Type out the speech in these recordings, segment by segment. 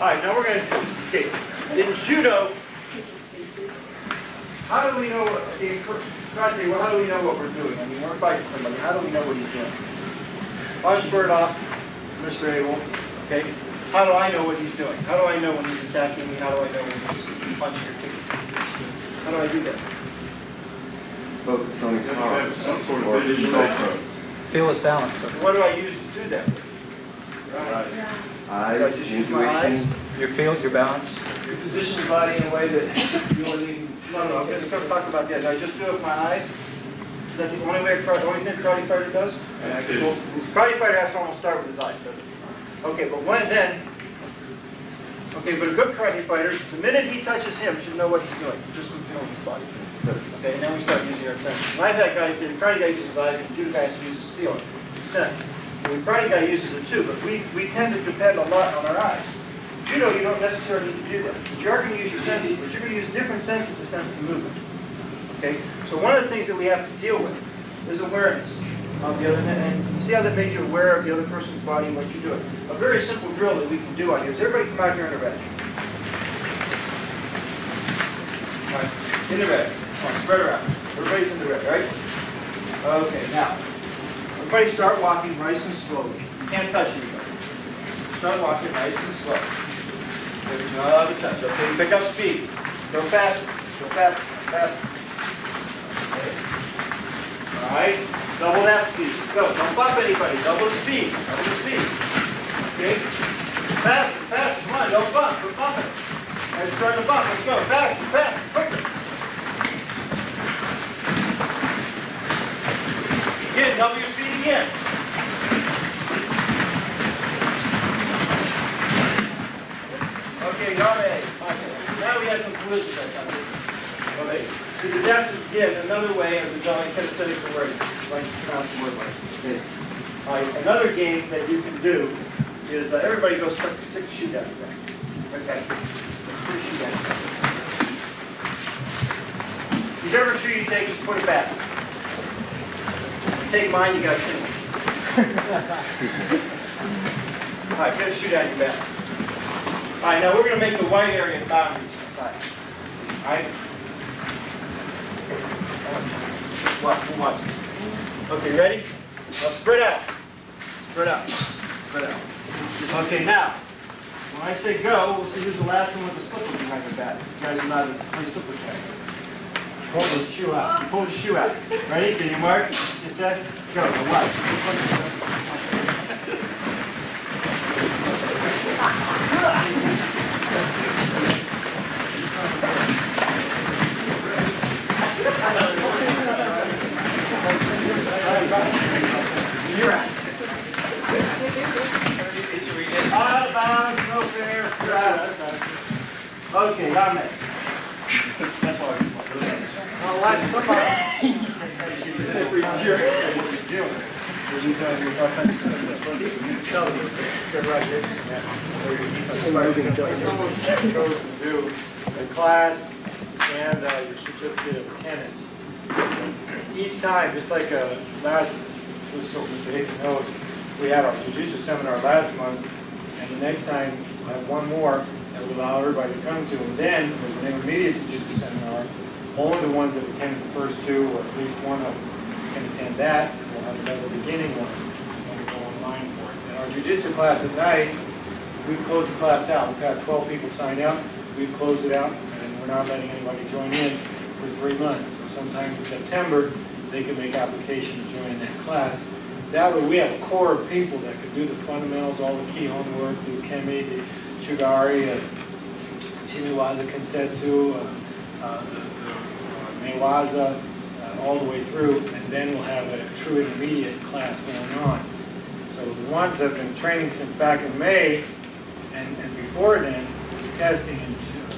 right, now we're going to do, okay, in Judo, how do we know what, okay, karate, well, how do we know what we're doing? I mean, we're fighting somebody, how do we know what he's doing? I'll square it off, Mr. Abel, okay? How do I know what he's doing? How do I know when he's attacking me? How do I know when he's punching or kicking? How do I do that? Focus on his arms. Some sort of visual. Feel his balance. What do I use to do that? Right. Eyes, Do I just use my eyes? intuition. Your feel, your balance. You position the body in a way that you wouldn't even... No, I'm just going to talk about that. Do I just do it with my eyes? Is that the only way the only thing a karate fighter does? Yeah, Well, the karate fighter has to almost start with his eyes, doesn't he? Okay, but okay, but a good karate fighter, the minute he touches him, should know what he's doing, just from feeling his body. Okay, and then we start using our senses. And I've had guys say the karate guy uses his eyes, and the judo guy has to use his feeling, his sense. And the karate guy uses it too, but we tend to depend a lot on our eyes. Judo, you don't necessarily need to do that. But you are going to use your senses, but you're going to use different senses to sense the movement. Okay, so one of the things that we have to deal with is awareness of the other, and see how that makes you aware of the other person's body and what you're doing. A very simple drill that we can do on here is everybody come out here in the red. All right, in the red. Come on, spread around. Everybody's in the red, right? Okay, now, everybody start walking nice and slowly. You can't touch anybody. Start walking nice and slow. You're not allowed to touch. Okay, pick up speed. Go faster. Go faster. Faster. Okay. All right. Double that speed. Go. Don't bump anybody. Double the speed. Double the speed. Okay. Faster. Faster. Come on. Don't bump. Quit bumping. Now you're starting to bump. Let's go. Faster. Faster. Quicker. Again. Double your speed again. Okay, y'all ready? Okay. Now we have some collisions. Okay. So that's, again, another way of the kinesthetic awareness. Like pronounce the word like this. All right. Another game that you can do is everybody go stick the shoe down. Okay. Stick the shoe down. Whichever shoe you take, just put it back. If you take mine, you got to finish. All right, get a shoe down your back. All right, now we're going to make the white area boundaries inside. All right? Watch this. Okay, ready? Now spread out. Spread out. Spread out. Okay, now, when I say go, we'll see who's the last one with the slipper behind the back. You guys are not in play slipper tag. Pull the shoe out. You pull the shoe out. Ready? Can you mark? Get set? Go. Now watch. You're out. Out of bounds, no fair. You're out. Okay, I'm next. That's all right. I'll let somebody. Someone's chosen to do a class and your certificate of attendance. Each time, just like last, so Mr. Hickey knows, we had our jiu-jitsu seminar last month, and the next time I have one more that will allow everybody to come to, and then there's an intermediate jiu-jitsu seminar. Only the ones that attend the first two, or at least one of them, can attend that. We'll have another beginning one, and we'll go online for it. And our jiu-jitsu class at night, we close the class out. We've had 12 people sign up. We've closed it out, and we're not letting anybody join in for 3 months. So sometime in September, they can make application to join that class. That way, we have a core of people that can do the fundamentals, all the key homework, do kemi, the shugari, shimiwaza, kensetsu, Newaza, all the way through, and then we'll have a true intermediate class going on. So the ones that have been training since back in May, and before then, we'll be testing in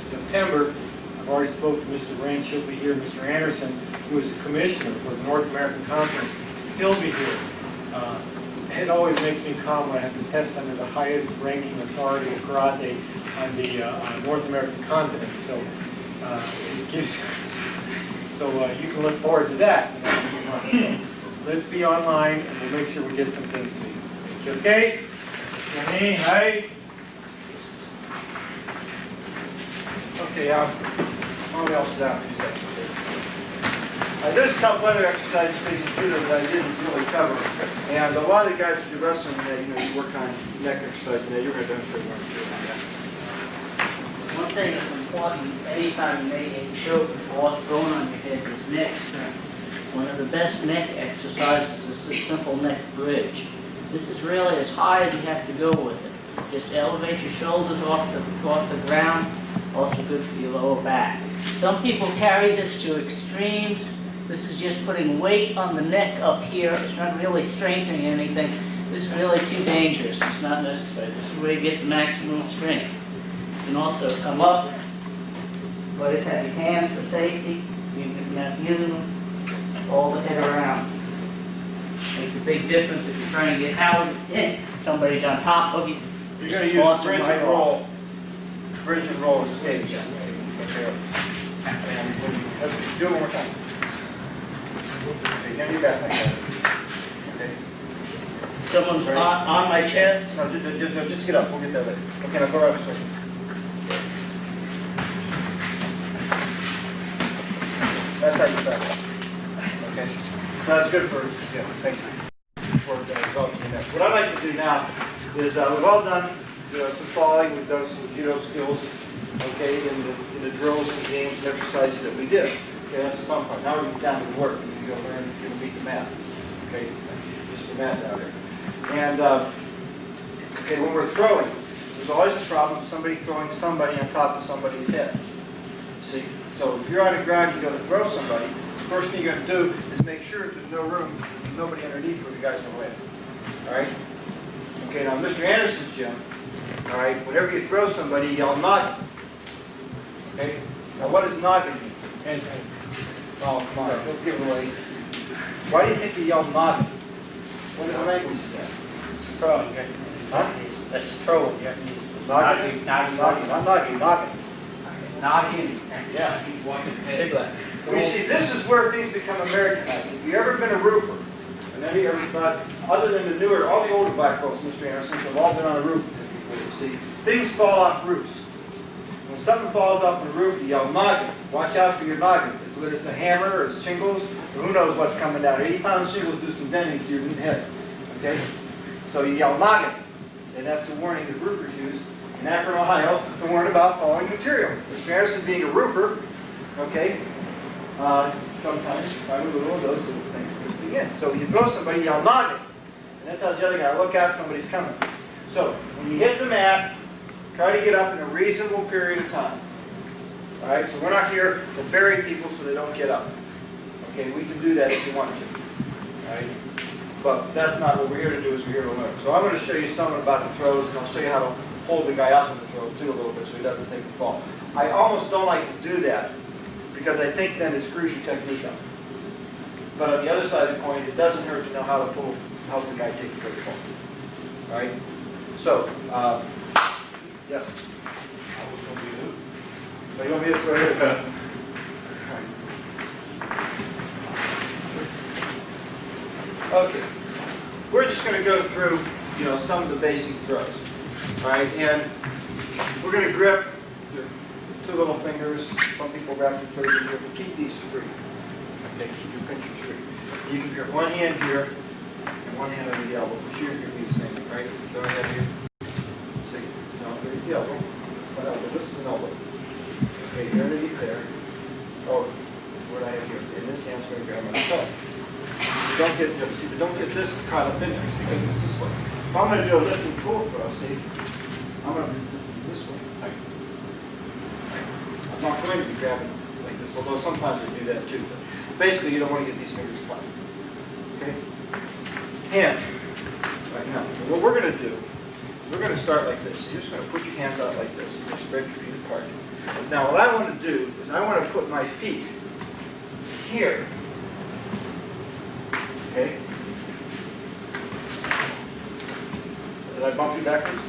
September. I've already spoke to Mr. Wrench, he'll be here, Mr. Anderson, who is the commissioner for the North American Conference, he'll be here. It always makes me calm when I have to test under the highest ranking authority of karate on the North American continent. So it gives so you can look forward to that in the next few months. So let's be online, and we'll make sure we get some things to you. Okay? Okay, why don't we all sit down for a few seconds? There's a couple other exercises facing judo that I didn't really cover. And a lot of the guys who do wrestling, you work on neck exercises. You're going to demonstrate one or two on that. One thing that's important, anytime you make a choke or throwing on your head, is neck strength. One of the best neck exercises is the simple neck bridge. This is really as high as you have to go with it. Just elevate your shoulders off the ground, also good for your lower back. Some people carry this to extremes. This is just putting weight on the neck up here. It's not really strengthening anything. This is really too dangerous. It's not necessary. This is where you get the maximum strength. You can also come up, but just have your hands for safety. You can not using them, hold the head around. Makes a big difference if you're trying to get out in. Somebody's on top of you. You're going to just use toss them bridge right and off. roll. Bridge and roll escape. Okay. And do it one more time. Okay, get your back like that. Okay. Someone's on my chest. No, just get up. We'll get that later. Okay, now go right a second. That's how you back up. Okay. So that's good for, thank you. For developing that. What I'd like to do now is we've all done some falling, we've done some judo skills, okay, in the drills and games and exercises that we did. Okay, that's the fun part. Now we're down to the work. We go learn to beat the mat. Okay, that's just the mat down there. And okay, when we're throwing, there's always a problem of somebody throwing somebody on top of somebody's head. See, so if you're on the ground, you go to throw somebody. The first thing you're going to do is make sure there's no room, there's nobody underneath where the guy's going to land. All right. Okay, now Mr. Anderson's gym. All right, whenever you throw somebody, you yell noggin. Okay. Now what does noggin mean? And oh, come on, don't give it away. Why do you think you yell noggin? What language is that? It's throwing. Huh? That's throwing. Noggin? Noggin. Not noggin, noggin. Noggin. Yeah. Big one. Well, you see, this is where things become Americanized. If you've ever been a roofer, and then you ever thought, other than the newer, all the older black folks, Mr. Anderson, have all been on a roof before, you see. Things fall off roofs. When something falls off the roof, you yell noggin. Watch out for your noggin. It's whether it's a hammer or it's shingles, or who knows what's coming down. 80-pound shingles do some bending to your head. Okay? So you yell noggin. And that's the warning that roofers use in Akron, Ohio, to warn about falling material. Mr. Anderson being a roofer, okay, sometimes find a little of those little things to begin. So you throw somebody, you yell noggin. And that tells the other guy, look out, somebody's coming. So when you hit the mat, try to get up in a reasonable period of time. All right, so we're not here to bury people so they don't get up. Okay, we can do that if you want to. All right, but that's not what we're here to do. Is we're here to learn. So I'm going to show you something about the throws, and I'll show you how to hold the guy up in the throw too a little bit so he doesn't take the fall. I almost don't like to do that because I think then it screws your technique up. But on the other side of the coin, it doesn't hurt to know how to help the guy take the good fall. All right. So, yes. So you want me to throw here? Okay. We're just going to go through, some of the basic throws. All right, and we're going to grip your two little fingers. Some people grab the third finger, but keep these free. Okay, keep your pinchers free. You can grip one hand here and one hand under the elbow. For sure, you're going to be the same, right? So I have here. See, no, there's the elbow. What elbow? This is an elbow. Okay, you're underneath there. Oh, what I have here. And this hand's going to grab my toe. Don't get this caught up in there because it's this way. If I'm going to do a lift and pull throw, see, I'm going to do this way. I'm not going to be grabbing like this, although sometimes I do that too. But basically, you don't want to get these fingers caught. Okay? And right now, what we're going to do, we're going to start like this. You're just going to put your hands out like this. You're spread your feet apart. Now, what I want to do is I want to put my feet here. Okay? Did I bump you backwards?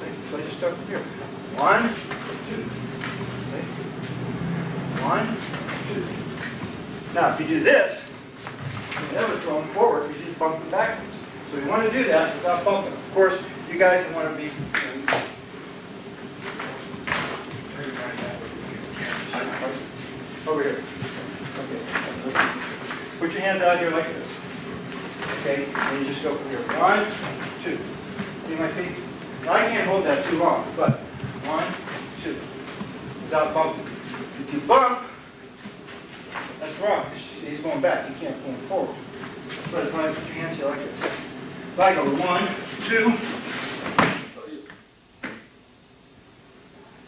See? So I just start from here. 1, 2. See? 1, 2. Now, if you do this, you never throw them forward, you just bump them backwards. So you want to do that without bumping. Of course, you guys want to be hands out here like this. Okay, and you just go from here. 1, 2. See my feet? Now I can't hold that too long, but 1, 2. Without bumping. If you bump, that's wrong. He's going back. You can't pull him forward. But if I put your hands here like this. If I go 1, 2.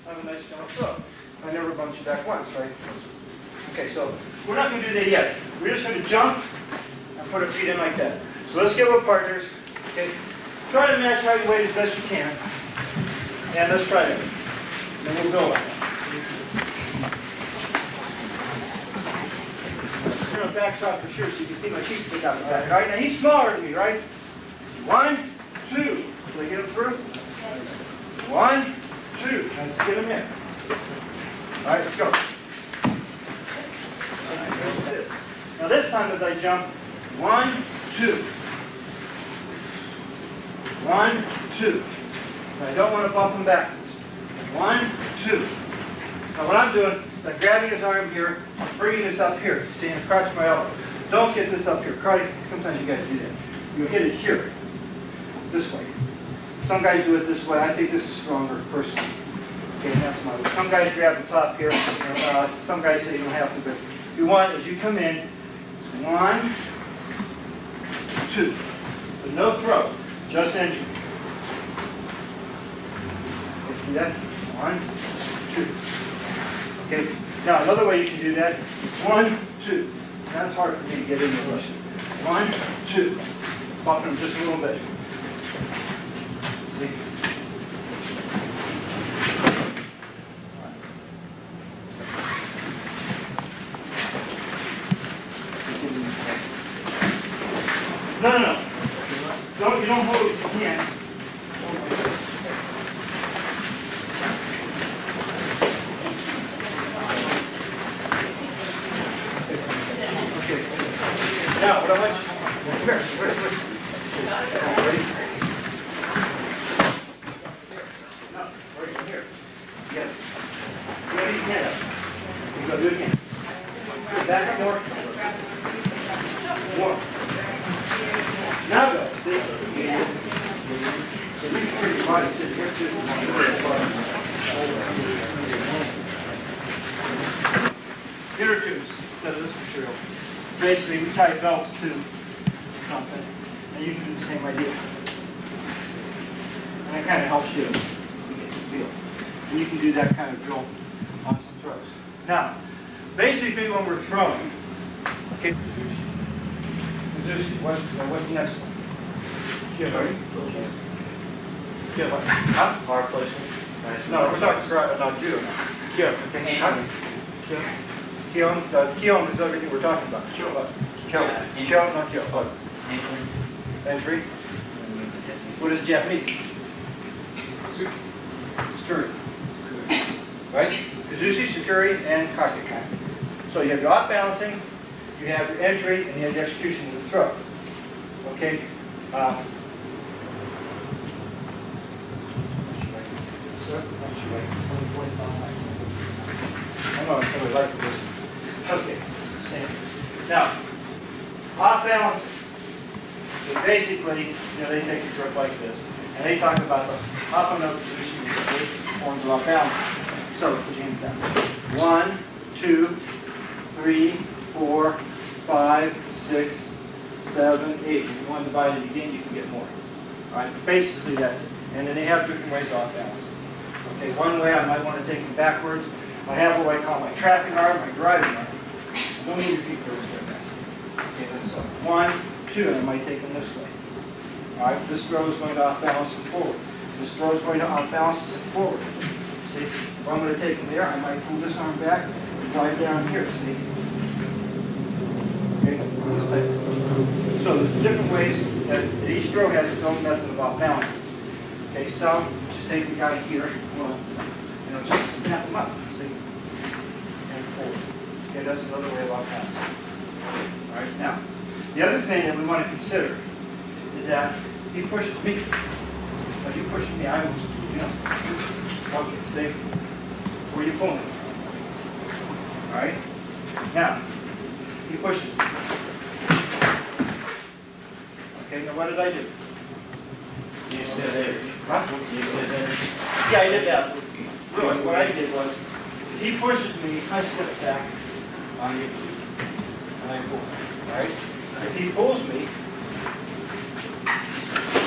Have a nice jump throw. I never bumped you back once, right? Okay, so we're not going to do that yet. We're just going to jump and put our feet in like that. So let's get with partners. Okay, try to match height and weight as best you can. And let's try that. And then we'll go like that. I'm going to back shot for sure so you can see my teeth stick out the back. All right, now he's smaller than me, right? 1, 2. Did I get him first? 1, 2. Let's get him in. All right, let's go. Now this time as I jump, 1, 2. 1, 2. Now I don't want to bump him backwards. 1, 2. Now what I'm doing is I'm grabbing his arm here, bringing this up here. See, and crotch my elbow. Don't get this up here. Sometimes you got to do that. You hit it here, this way. Some guys do it this way. I think this is stronger, personally. Okay, and that's my way. Some guys grab the top here. And, some guys say you don't have to, but if you want, as you come in, 1, 2. But no throw, just entry. Okay, see that? 1, 2. Okay, now another way you can do that, 1, 2. That's hard for me to get in the rush. 1, 2. Bump him just a little bit. See? No. You don't hold it if you can't. Hold like this. Okay. Now, what I want you come here. Ready? No, right from here. Yes. You gotta get your hand up. You go do it again. Good. Back up more. More. Now go. See? So you can your body sit here too. Inner tubes, instead of this material. Basically, we tie belts to something, and you can do the same idea. And it kind of helps you to get the feel. And you can do that kind of drill on some throws. Now, basically when we're throwing, okay, what's the next one? Sorry? Huh? Hard placement. No, we're talking about judo now. Okay. Keon is everything we're talking about. Kyo, not kyo. Entry. What is Japanese? Sukuri. Right? Kazushi, Sukuri, and Kakekai. So you have your off balancing, you have your entry, and you have the execution of the throw. Okay? I know somebody like this. Okay, it's the same. Now, off balance is basically, they take a grip like this, and they talk about the off and up position of forms of off balance. So, put your hands down. 1, 2, 3, 4, 5, 6, 7, 8. If you want to divide it again, you can get more. All right, basically that's it. And then they have different ways off balance. Okay, one way I might want to take them backwards. I have what I call my trapping arm, my driving arm. Don't need your feet first like this. Okay, that's so 1, 2, and I might take them this way. All right, this throw is going to off balance and forward. This throw is going to off balance and forward. See, if I'm going to take them there, I might pull this arm back and drive down here. See? Okay, this type. So there's different ways that each throw has its own method of off balance. Okay, some just take the guy here, well, just snap him up. See? And forward. Okay, that's another way of off balance. All right, now, the other thing that we want to consider is that he pushes me. If you push me, I will, okay, see? Where you pull me. All right? Now, he pushes me. Okay, now what did I do? You said it. Huh? You said it. Yeah, I did that. Really, what I did was, if he pushes me, I step back on you, and I pull, all right? If he pulls me,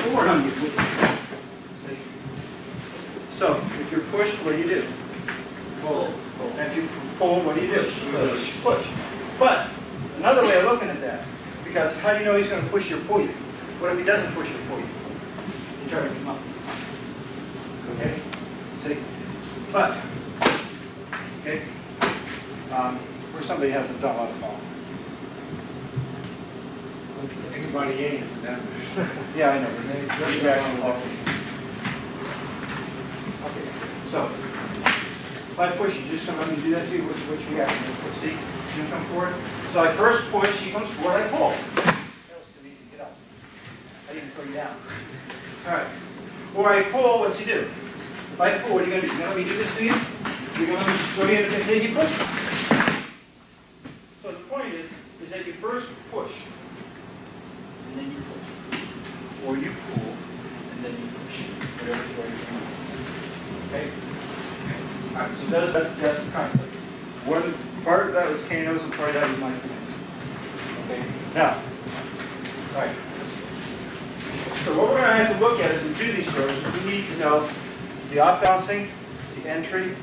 forward on you. See? So, if you're pushed, what do you do? Pull. And if you pull, what do you do? Push. Push. But, another way of looking at that, because how do you know he's going to push you or pull you? What if he doesn't push you or pull you? You try to come up. Okay? See? But, okay, where somebody hasn't done a lot of ball. Anybody in it, then. Yeah, I know. But maybe you guys will walk. Okay, so, if I push you, just come let me do that to you. Which reaction? See? You come forward. So I first push, he comes forward, I pull. That was too easy. Get up. I didn't throw you down. All right. Or I pull, what's he do? If I pull, what are you going to do? You're going to let me do this to you? You're going to let me throw you in the thing you push? So the point is that you first push, and then you push. Or you pull, and then you push. Whatever way you're going. Okay? All right, so that's the conflict. One part of that was Kano's, and part of that was my feelings. Okay? Now, all right. So what we're going to have to look at as we do these throws is we need to know the off-balancing, the entry,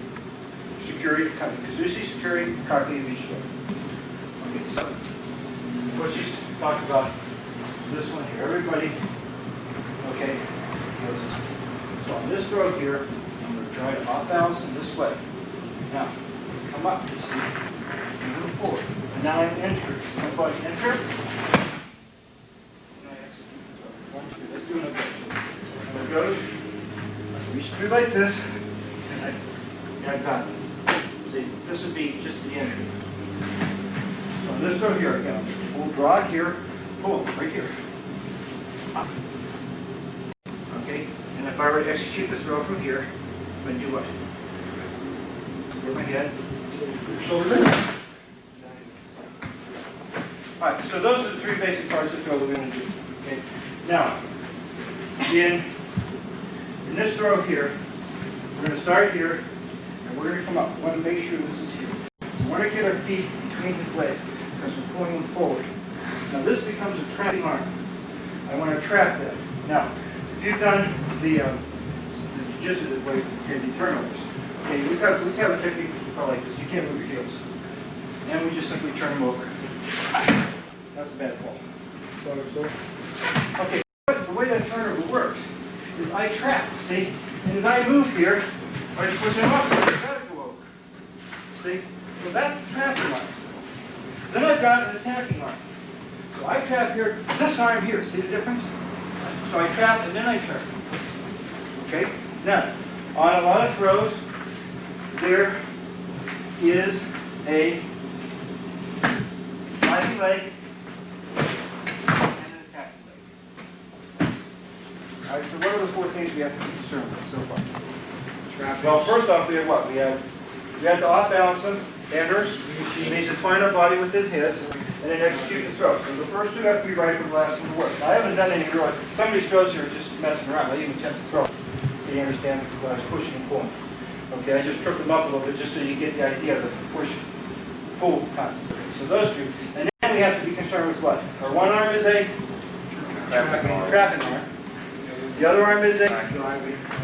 security, Kazushi, security, Karate, and each throw. Okay, so let's just talk about this one here. Everybody, okay, goes this way. So on this throw here, I'm going to try to off-balance in this way. Now, come up, you see, and move forward. And now I'm entering. So I'm going to enter. Let's do another. And it goes, I reach through like this, and I've got it. See, this would be just the entry. So on this throw here, again, we'll draw it here, pull it right here. Okay, and if I were to execute this throw from here, I'm going to do what? Where my head, shoulder. All right, so those are the three basic parts of the throw that we're going to do. Okay, now, in this throw here, we're going to start here, and we're going to come up. We want to make sure this is here. We want to get our feet between his legs, because we're pulling them forward. Now this becomes a trapping arm. I want to trap that. Now, if you've done the jiu-jitsu way, okay, the turnovers, okay, we have a technique we call like this. You can't move your heels. And we just simply turn them over. That's a bad fall. So. Okay, but the way that turnover works is I trap, see? And as I move here, I just push him up, I try to go over. See? So that's the trapping arm. Then I've got an attacking arm. So I trap here, this arm here, see the difference? So I trap and then I turn. Okay? Now, on a lot of throws, there is a sliding leg and an attacking leg. All right, so what are the four things we have to be concerned with so far? Well, first off, we have what? We have to off-balance him, enters. He needs to find our body with his head, and then execute the throw. So the first two have to be right for the last one to work. Now, I haven't done any real. Some of these throws here are just messing around. I even attempt to throw. You understand what I was pushing and pulling. Okay, I just tripped them up a little bit just so you get the idea of the push, pull concept. So those two. And then we have to be concerned with what? Our one arm is a trapping arm. The other arm is a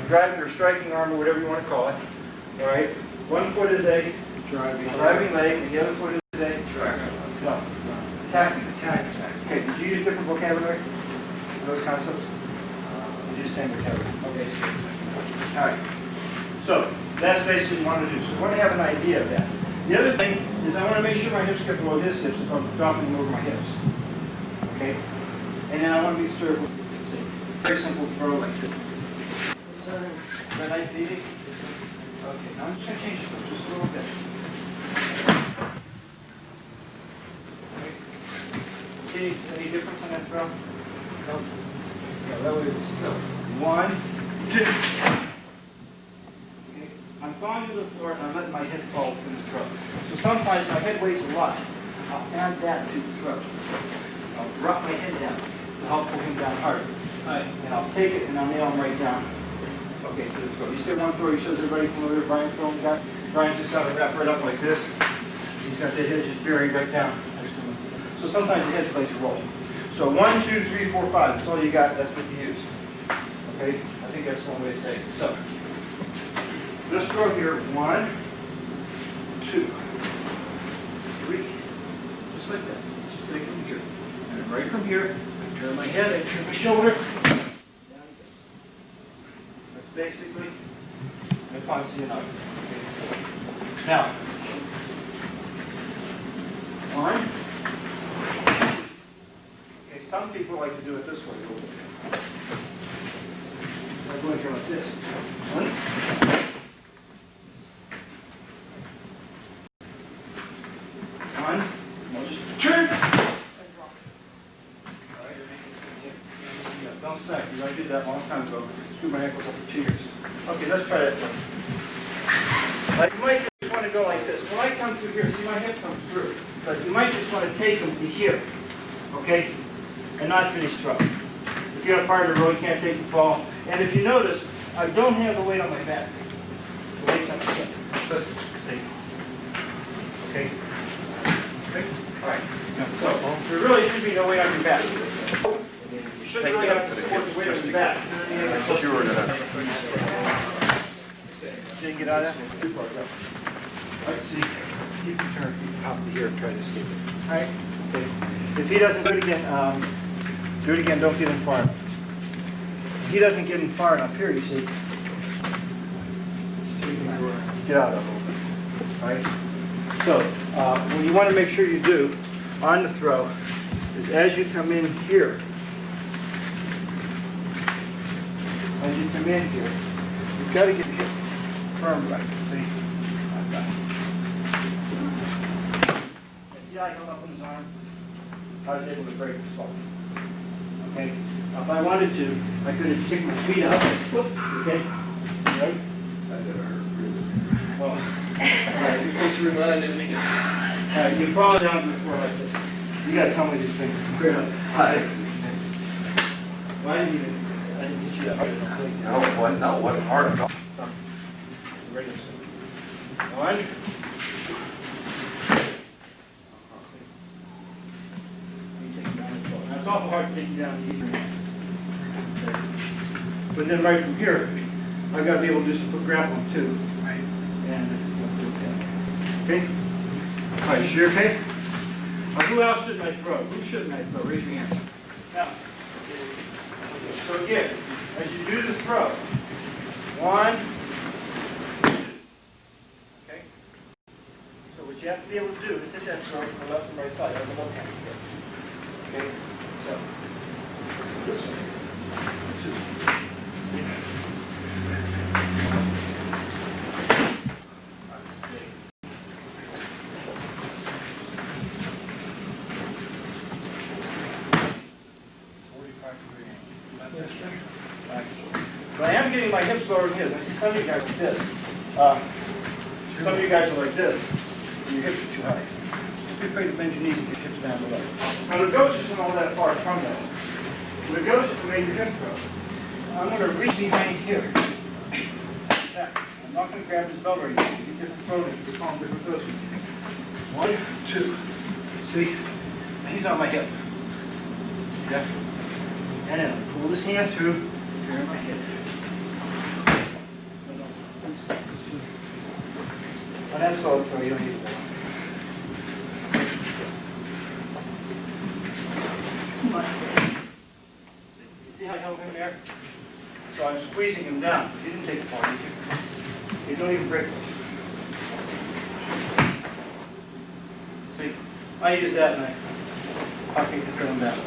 driving or striking arm or whatever you want to call it. All right. One foot is a driving leg, and the other foot is a no. Attacking. Okay, did you use different vocabulary for those concepts? You use the same vocabulary. Okay. All right. So that's basically what we want to do. So we want to have an idea of that. The other thing is I want to make sure my hips get below his hips if I'm dropping them over my hips. Okay? And then I want to be served with a very simple throw like this. Is that nice and easy? Okay, now I'm just going to change it just a little bit. Okay. See any difference in that throw? No. Yeah, that way it's still. 1, 2. Okay. I'm falling to the floor and I'm letting my head fall in the throat. So sometimes my head weighs a lot. I'll add that to the throat. I'll drop my head down. to help pull him down harder. Right. And I'll take it and I'll nail him right down. Okay, to the throw. You say one throw, he shows everybody familiar with Brian's throw. Brian's just got to wrap right up like this. He's got the head just buried right down next to him. So sometimes the head plays a role. So 1, 2, 3, 4, 5. That's all you got. That's what you use. Okay? I think that's one way to say it. So this throw here, 1, 2, 3. Just like that. Just take it from here. And right from here, I turn my head, I turn my shoulder. Down it goes. That's basically my Ponzi enough. Okay. Now, 1. Okay, some people like to do it this way a little bit. I'm going here like this. 1. Now just turn. Yeah, don't stack. I did that a long time ago. Screw my ankles up for 2 years. Okay, let's try that one. Like, you might just want to go like this. When I come through here, see my hip comes through. But you might just want to take them to here. Okay? And not finish throw. If you're on a part of the road, you can't take the fall. And if you notice, I don't have the weight on my back. The weight's on my hip. Let's see. Okay? Okay? All right. So, there really should be no weight on your back. You shouldn't really have to support the weight on your back. See you get out of that? Too far, go. All right, see, you can turn, you can hop to here and try to escape it. All right? Okay. If he doesn't do it again, don't get him far. If he doesn't get him far enough here, you see, get out of it a little bit. All right? So, what you want to make sure you do on the throw is as you come in here, you've got to get your hip firm right. See? Like that. See how I held up in his arm? I was able to break the fall. Okay? Now, if I wanted to, I could have kicked my feet out. Whoop, okay? Right? Well, you folks reminded me. You fall down to the floor like this. You got to tell me these things. Well, I didn't get you that hard. No, what hard at all. Ready? 1. Now, it's awful hard to take you down the easy. But then right from here, I've got to be able to do some foot grappling too. Right. And okay? All right, sure, okay? Now, who else shouldn't I throw? Who shouldn't I throw? Raise your hands. Now, so again, as you do the throw, 1, 2. Okay? So what you have to be able to do is hit that throw from the left and right side. That's a left hand. Okay? So, this way. 2. But I am getting my hips lower than his. I see some of you guys like this. Some of you guys are like this, and your hips are too high. Don't be afraid to bend your knees and get your hips down below. Now the ghost isn't all that far from that. The ghost is to make your hip throw. I'm going to reach behind here. I'm not going to grab his belt right now. You get different throws, you can call them different throws. 1, 2. See? He's on my hip. See that? And then I'll pull this hand through, turn my head. On that slow throw, you don't need to walk. You see how I held him there? So I'm squeezing him down. He didn't take the fall, did you? You don't even break it. See? I use that and I pocket to set him down.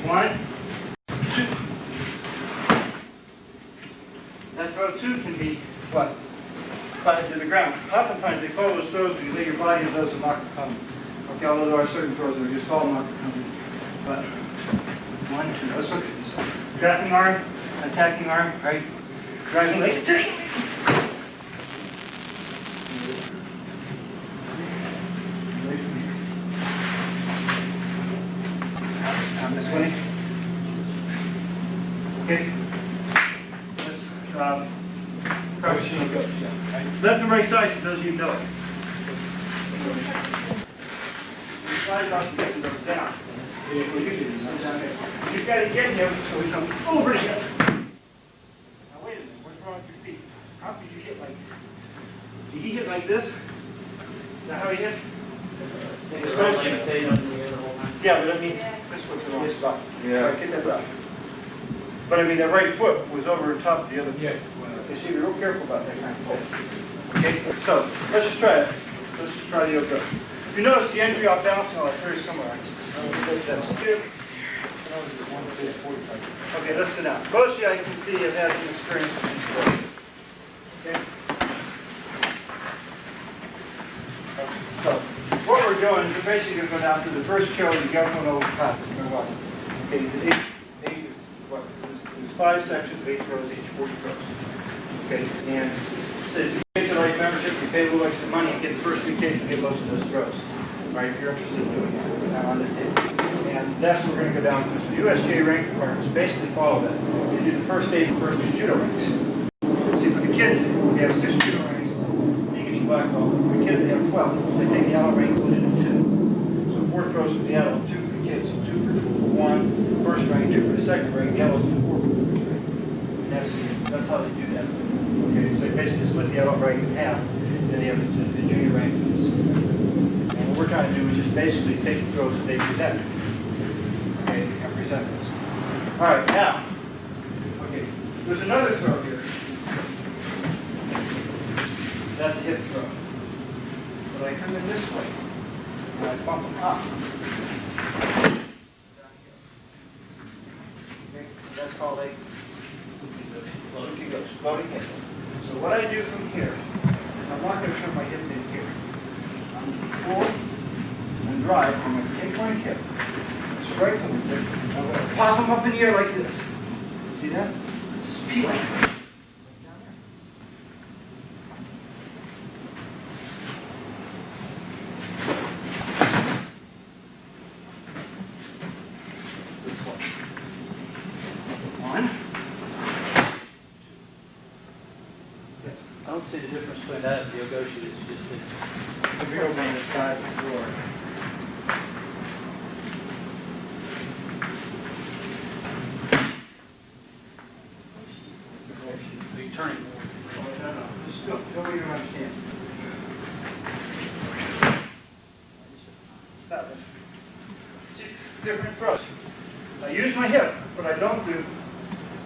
1, 2. That throw 2 can be what? Flattened to the ground. Oftentimes they call those throws when you lay your body in those and knock the coming. Okay, although there are certain throws that are just called knock the coming. But 1, 2. Let's look at this. Drafting arm, attacking arm, right? Driving leg. Okay? Let's, crouch and go. Left and right sides for those of you who know it. You slide off and get those down. You've got to get him so he comes over here. Now wait a minute, what's wrong with your feet? How could you hit like this? Did he hit like this? Is that how he hit? Yeah, but I mean, this foot's wrong. This up. Yeah. Right, get that up. But I mean, that right foot was over top of the other. Yes. You see, be real careful about that kind of thing. Okay, so let's just try it. Let's just try the yoga. If you notice the entry off balance and all that's very similar. Okay, let's sit down. Most of you I can see have had some experience with this. Okay. So what we're doing is we're basically going to go down to the first kill you got one over top. Okay, there's 5 sections of 8 throws, each 40 throws. Okay, and so if you get the right membership, you pay a little extra money and get the first 3 kids and get most of those throws. Right, if you're interested in doing it, we're now on the table. And that's what we're going to go down to. So USJ rank requirements basically follow that. You do the first 8 first 2 judo ranks. See, for the kids, we have 6 judo ranks. You get your black belt. For the kids, they have 12. So they take the adult rank included in 2. So 4 throws for the adult, 2 for the kids, 2 for 1, first rank, 2 for the second rank, the adults do 4 for the first rank. And that's how they do that. Okay, so they basically split the adult rank in half, and they have the junior rank. And what we're trying to do is just basically take the throws that they present. Okay, and present this. All right, now, okay, there's another throw here. That's a hip throw. But I come in this way, and I bump them up. Okay, that's called a floating hip. So what I do from here is I'm not going to turn my hip in here. I'm going to pull and drive. I'm going to take my hip, strike them with it. I'm going to pop them up in the air like this. See that? Just peel it. One. I don't see the difference between that and the Yogoshi that you just did. If you open the side of the door. Are you turning more? No. Just go where you don't understand. Stop it. See, different throws. I use my hip, but I don't do,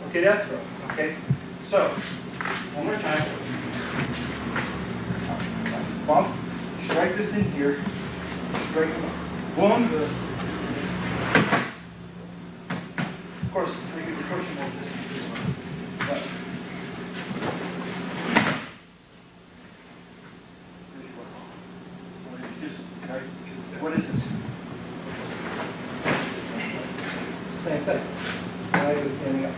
okay, that throw, okay? So, one more time. Bump, strike this in here, strike them up. Boom. Of course, we can push them over this one. But, what is this? Same thing. Now you're standing up.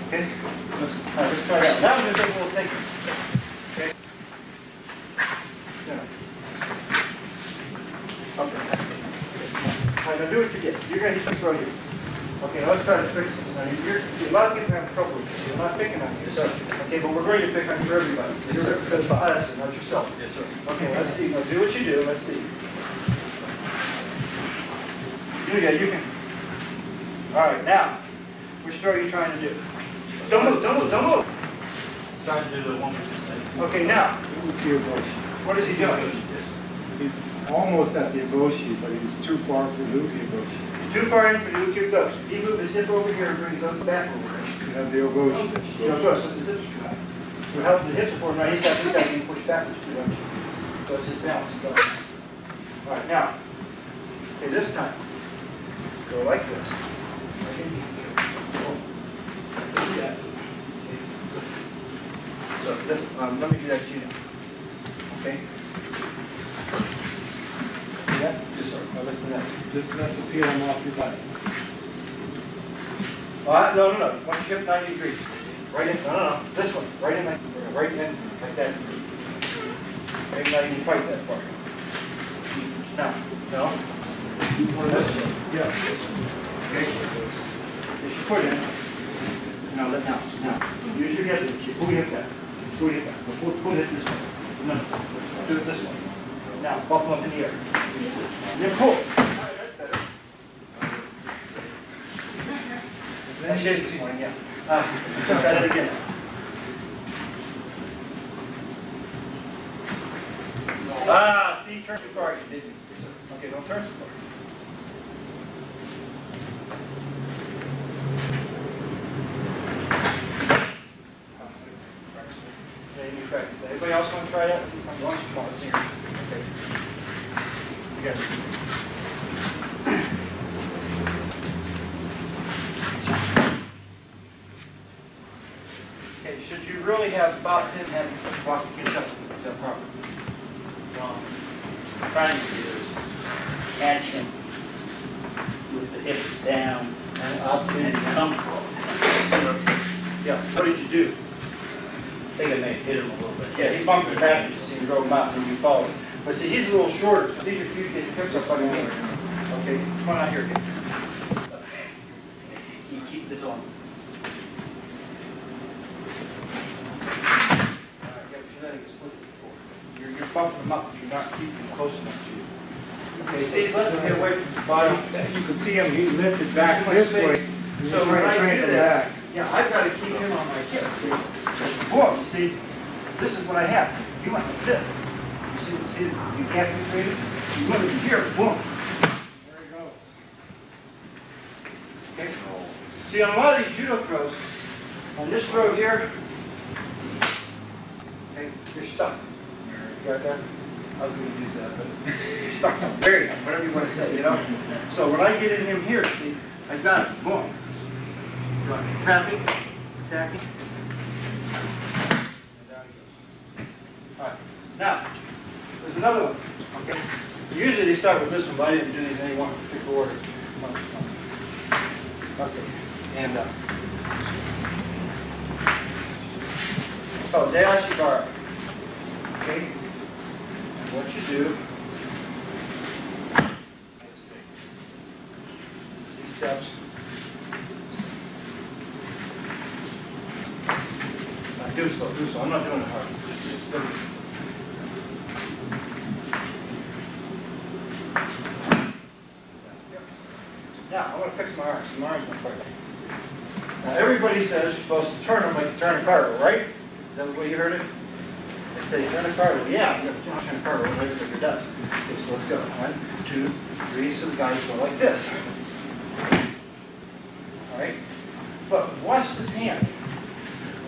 Okay? Let's try it out. Now I'm going to take a little thinking. Okay? Down. Up and down. All right, now do what you did. You're going to throw you. Okay, now let's try to fix this. Now, a lot of people have trouble with this. You're not picking on you. Yes, sir. Okay, but we're going to pick on you for everybody. Yes, You're sir. because for us and not yourself. Yes, sir. Okay, let's see. Now do what you do. Let's see. Julia, you can. All right, now, which throw are you trying to do? Don't move, don't move, don't move. Trying to do the one we just did. Okay, now, what is he doing? He's almost at the Yogoshi, but he's too far for the Yogoshi. Too far in for the Uki goes. He moves his hip over here and brings up the back over here. You have the Yogoshi. You know, so the hips are too high. So how the hips are forward, now he's got being pushed backwards too much. So it's his balance. All right, now, okay, this time, go like this. Okay. Do that. So this, let me do that to you now. Okay? See that? Yes, sir. Now listen to that. Just enough to peel him off your body. No. Once you hip 90 degrees. Right in, no. This one. Right in like that. Maybe not even quite that far. Now, no. Yeah. Okay? Get your foot in. Now, use your head. Pull your hip back. Pull your hip back. Pull it this way. No, do it this way. Now, bump them up in the air. Then pull. All right, that's better. I shake this morning, yeah. Try that again. See, turn too far, you didn't. Okay, don't turn too far. Okay, you practice that. Anybody else want to try that? See something wrong? Come on, see here. Okay. You got it. Okay, should you really have about 10 heavy walk to get up to that properly? Trying to do is action with the hips down and up and comfortable. Yeah, what did you do? I think I may have hit him a little bit. Yeah, he bumped his back, you see him drove him out and he falls. But see, he's a little shorter, so these are few get picked up on me. Okay, come on out here, kid. So you keep this on. You're bumping them up, you're not keeping them close enough to you. Okay, see, let him get away from the bottom. You can see him, he lifted back this way. So when I do that, yeah, I've got to keep him on my hip, see? Boom, see, this is what I have. You went like this. See, you can't be creative. You went over here, boom. There he goes. Okay? See, on a lot of these judo throws, on this throw here, okay, you're stuck. You got that? I was going to use that, but you're stuck on very high, whatever you want to say, you know? So when I get in him here, see, I got it, boom. Trapping, attacking, and down he goes. All right, now, there's another one, okay? Usually they start with this one, but I didn't do these in any one particular order. Come on. Okay, and it's called dash bar. Okay? And what you do, these steps. Do so. I'm not doing it hard. Just do it. Now, I want to fix my arms. My arms not quite right. Now, everybody says you're supposed to turn them like you turn a cargo, right? Is that the way you heard it? They say turn a cargo. Yeah, you have to turn a cargo. What makes it does. Okay, so let's go. 1, 2, 3. So the guys go like this. All right? But watch this hand.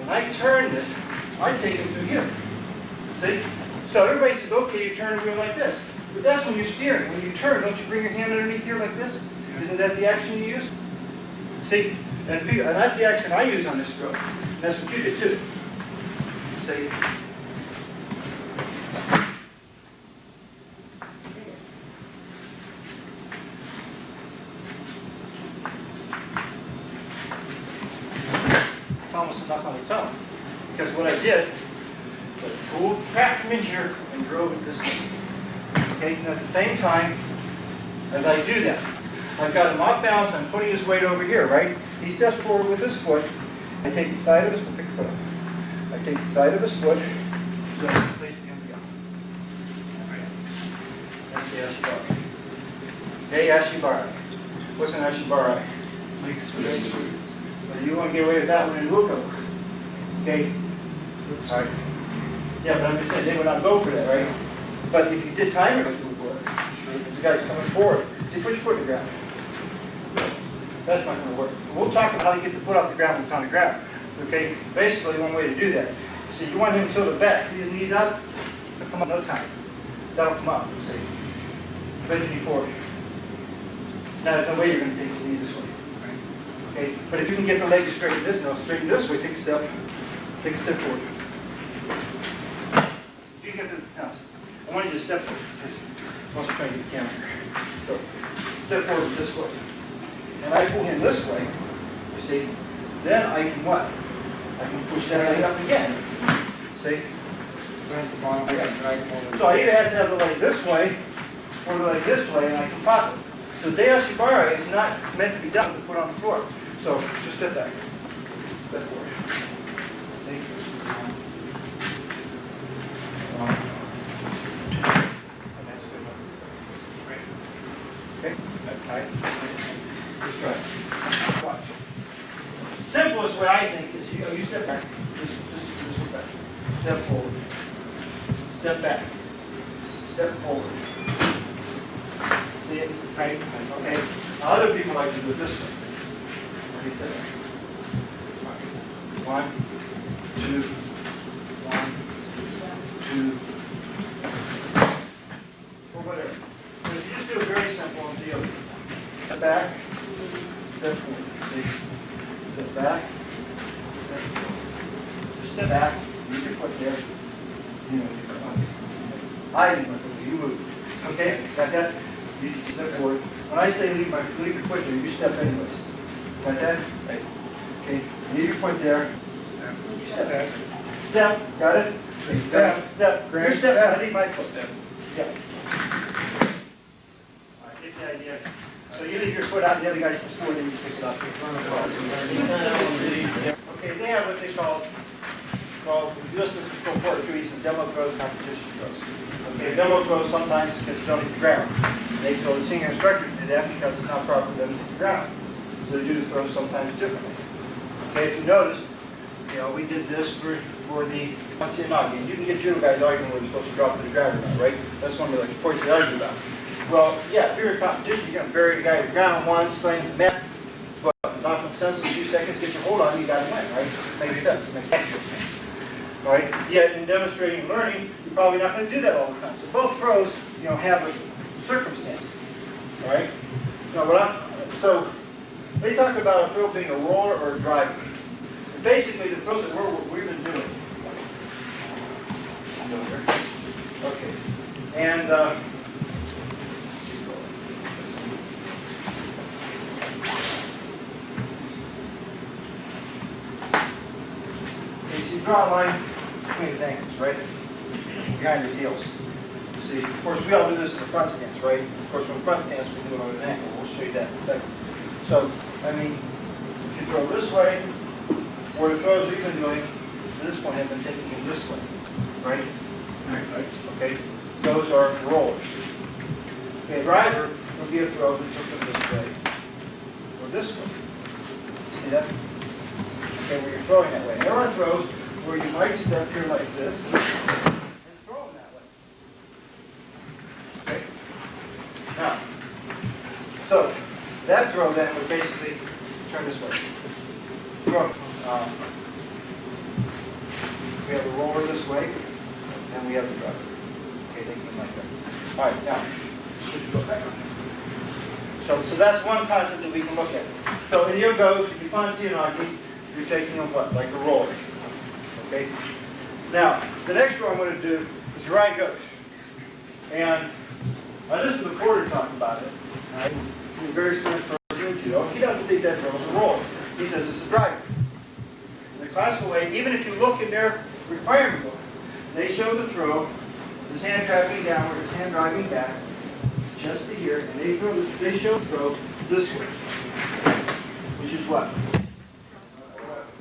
When I turn this, I take it through here. See? So everybody says, okay, you turn the wheel like this. But that's when you're steering. When you turn, don't you bring your hand underneath here like this? Isn't that the action you use? See? And that's the action I use on this stroke. And that's what you did too. See? It's almost enough on its own. Because what I did was pulled, trapped him in here, and drove it this way. Okay, and at the same time, as I do that, I've got him off balance, I'm putting his weight over here, right? He steps forward with his foot. I take the side of his foot, pick the foot up. I take the side of his foot, so I place him together. That's the ashibara. Hey, ashibara. What's an ashibara? Well, you want to get away with that one, and we'll go. Okay? All right. Yeah, but I'm just saying, they would not go for that, right? But if you did time it, it would work. Because the guy's coming forward. See, put your foot in the ground. That's not going to work. We'll talk about how to get the foot off the ground when it's on the ground. Okay? Basically, one way to do that. See, you want him to tilt it back. See his knees up? They'll come up no time. That'll come up. See? Bend your knee forward. Now, there's no way you're going to take his knee this way. Okay? But if you can get the leg straight this way, take a step forward. You get the, no, I want you to step forward. I'm also trying to get the camera here. So, step forward with this foot. And I pull him this way, you see, then I can what? I can push that leg up again. See? So I either have to have the leg this way, or the leg this way, and I can pop it. So deoshi bara is not meant to be done to put on the floor. So just step back. Step forward. See? One, two. And that's good enough. Great. Okay? Step tight. Just try. Watch. Simplest way I think is you step back. Just back. Step forward. Step back. Step forward. See it? Right? Okay. Now, other people like to do it this way. Okay, step back. 1, 2, 1, 2, or whatever. So if you just do it very simple and deal. Step back. Step forward. See? Step back. Step forward. Just step back. Use your foot there. You know, I leave my foot. You move. Okay? Got that? You step forward. When I say leave your foot there, you step anyways. Got that? Right. Okay. Leave your foot there. Step. Step. Step. Got it? Step. Step. Great. You step. Step. I leave my foot there. Yeah. All right. Get the idea. So you leave your foot out, the other guy's just forward, and you pick it up. Okay. They have what they call just go forward through some demo throws, competition throws. Okay, demo throws sometimes gets thrown to the ground. They tell the senior instructor to do that because it's not proper for them to hit the ground. So they do the throws sometimes differently. Okay, if you notice, we did this for the Onsenagi. And you can get judo guys arguing whether they're supposed to drop to the ground or not, right? That's one of the points they argue about. Well, yeah, if you're in competition, you're going to bury the guy to the ground on one, slings the mat, but knock him senseless in 2 seconds, get your hold on him, you got to win, right? Makes sense. Makes excellent sense. All right? Yet in demonstrating and learning, you're probably not going to do that all the time. So both throws, have a circumstance. All right? Now, so they talk about a throw being a roller or a driver. And basically, the throws that we've been doing. Okay. And you draw a line between his ankles, right? Behind his heels. See, of course, we all do this in the front stance, right? Of course, from front stance, we do it on an ankle. We'll show you that in a second. So, if you throw this way, or the throws we've been doing to this point have been taking him this way, right? Right. Okay. Those are rollers. Okay, a driver would be a throw that took him this way, or this way. See that? Okay, where you're throwing that way. There are throws where you might step here like this and throw them that way. Okay? Now, so that throw then would basically turn this way. Throw. We have the roller this way, and we have the driver. Okay, they come like that. All right, now, should go back. So that's one concept that we can look at. So in your goes, if you find Cianagi, you're taking them what? Like a roller. Okay? Now, the next one I'm going to do is right goes. And I listened to the Porter talk about it. Right? He's a very experienced person in judo. He doesn't think that drill is a roller. He says it's a driver. In the classical way, even if you look in their requirement book, they show the throw, his hand traveling downward, his hand driving back, just to here, and they show the throw this way. Which is what?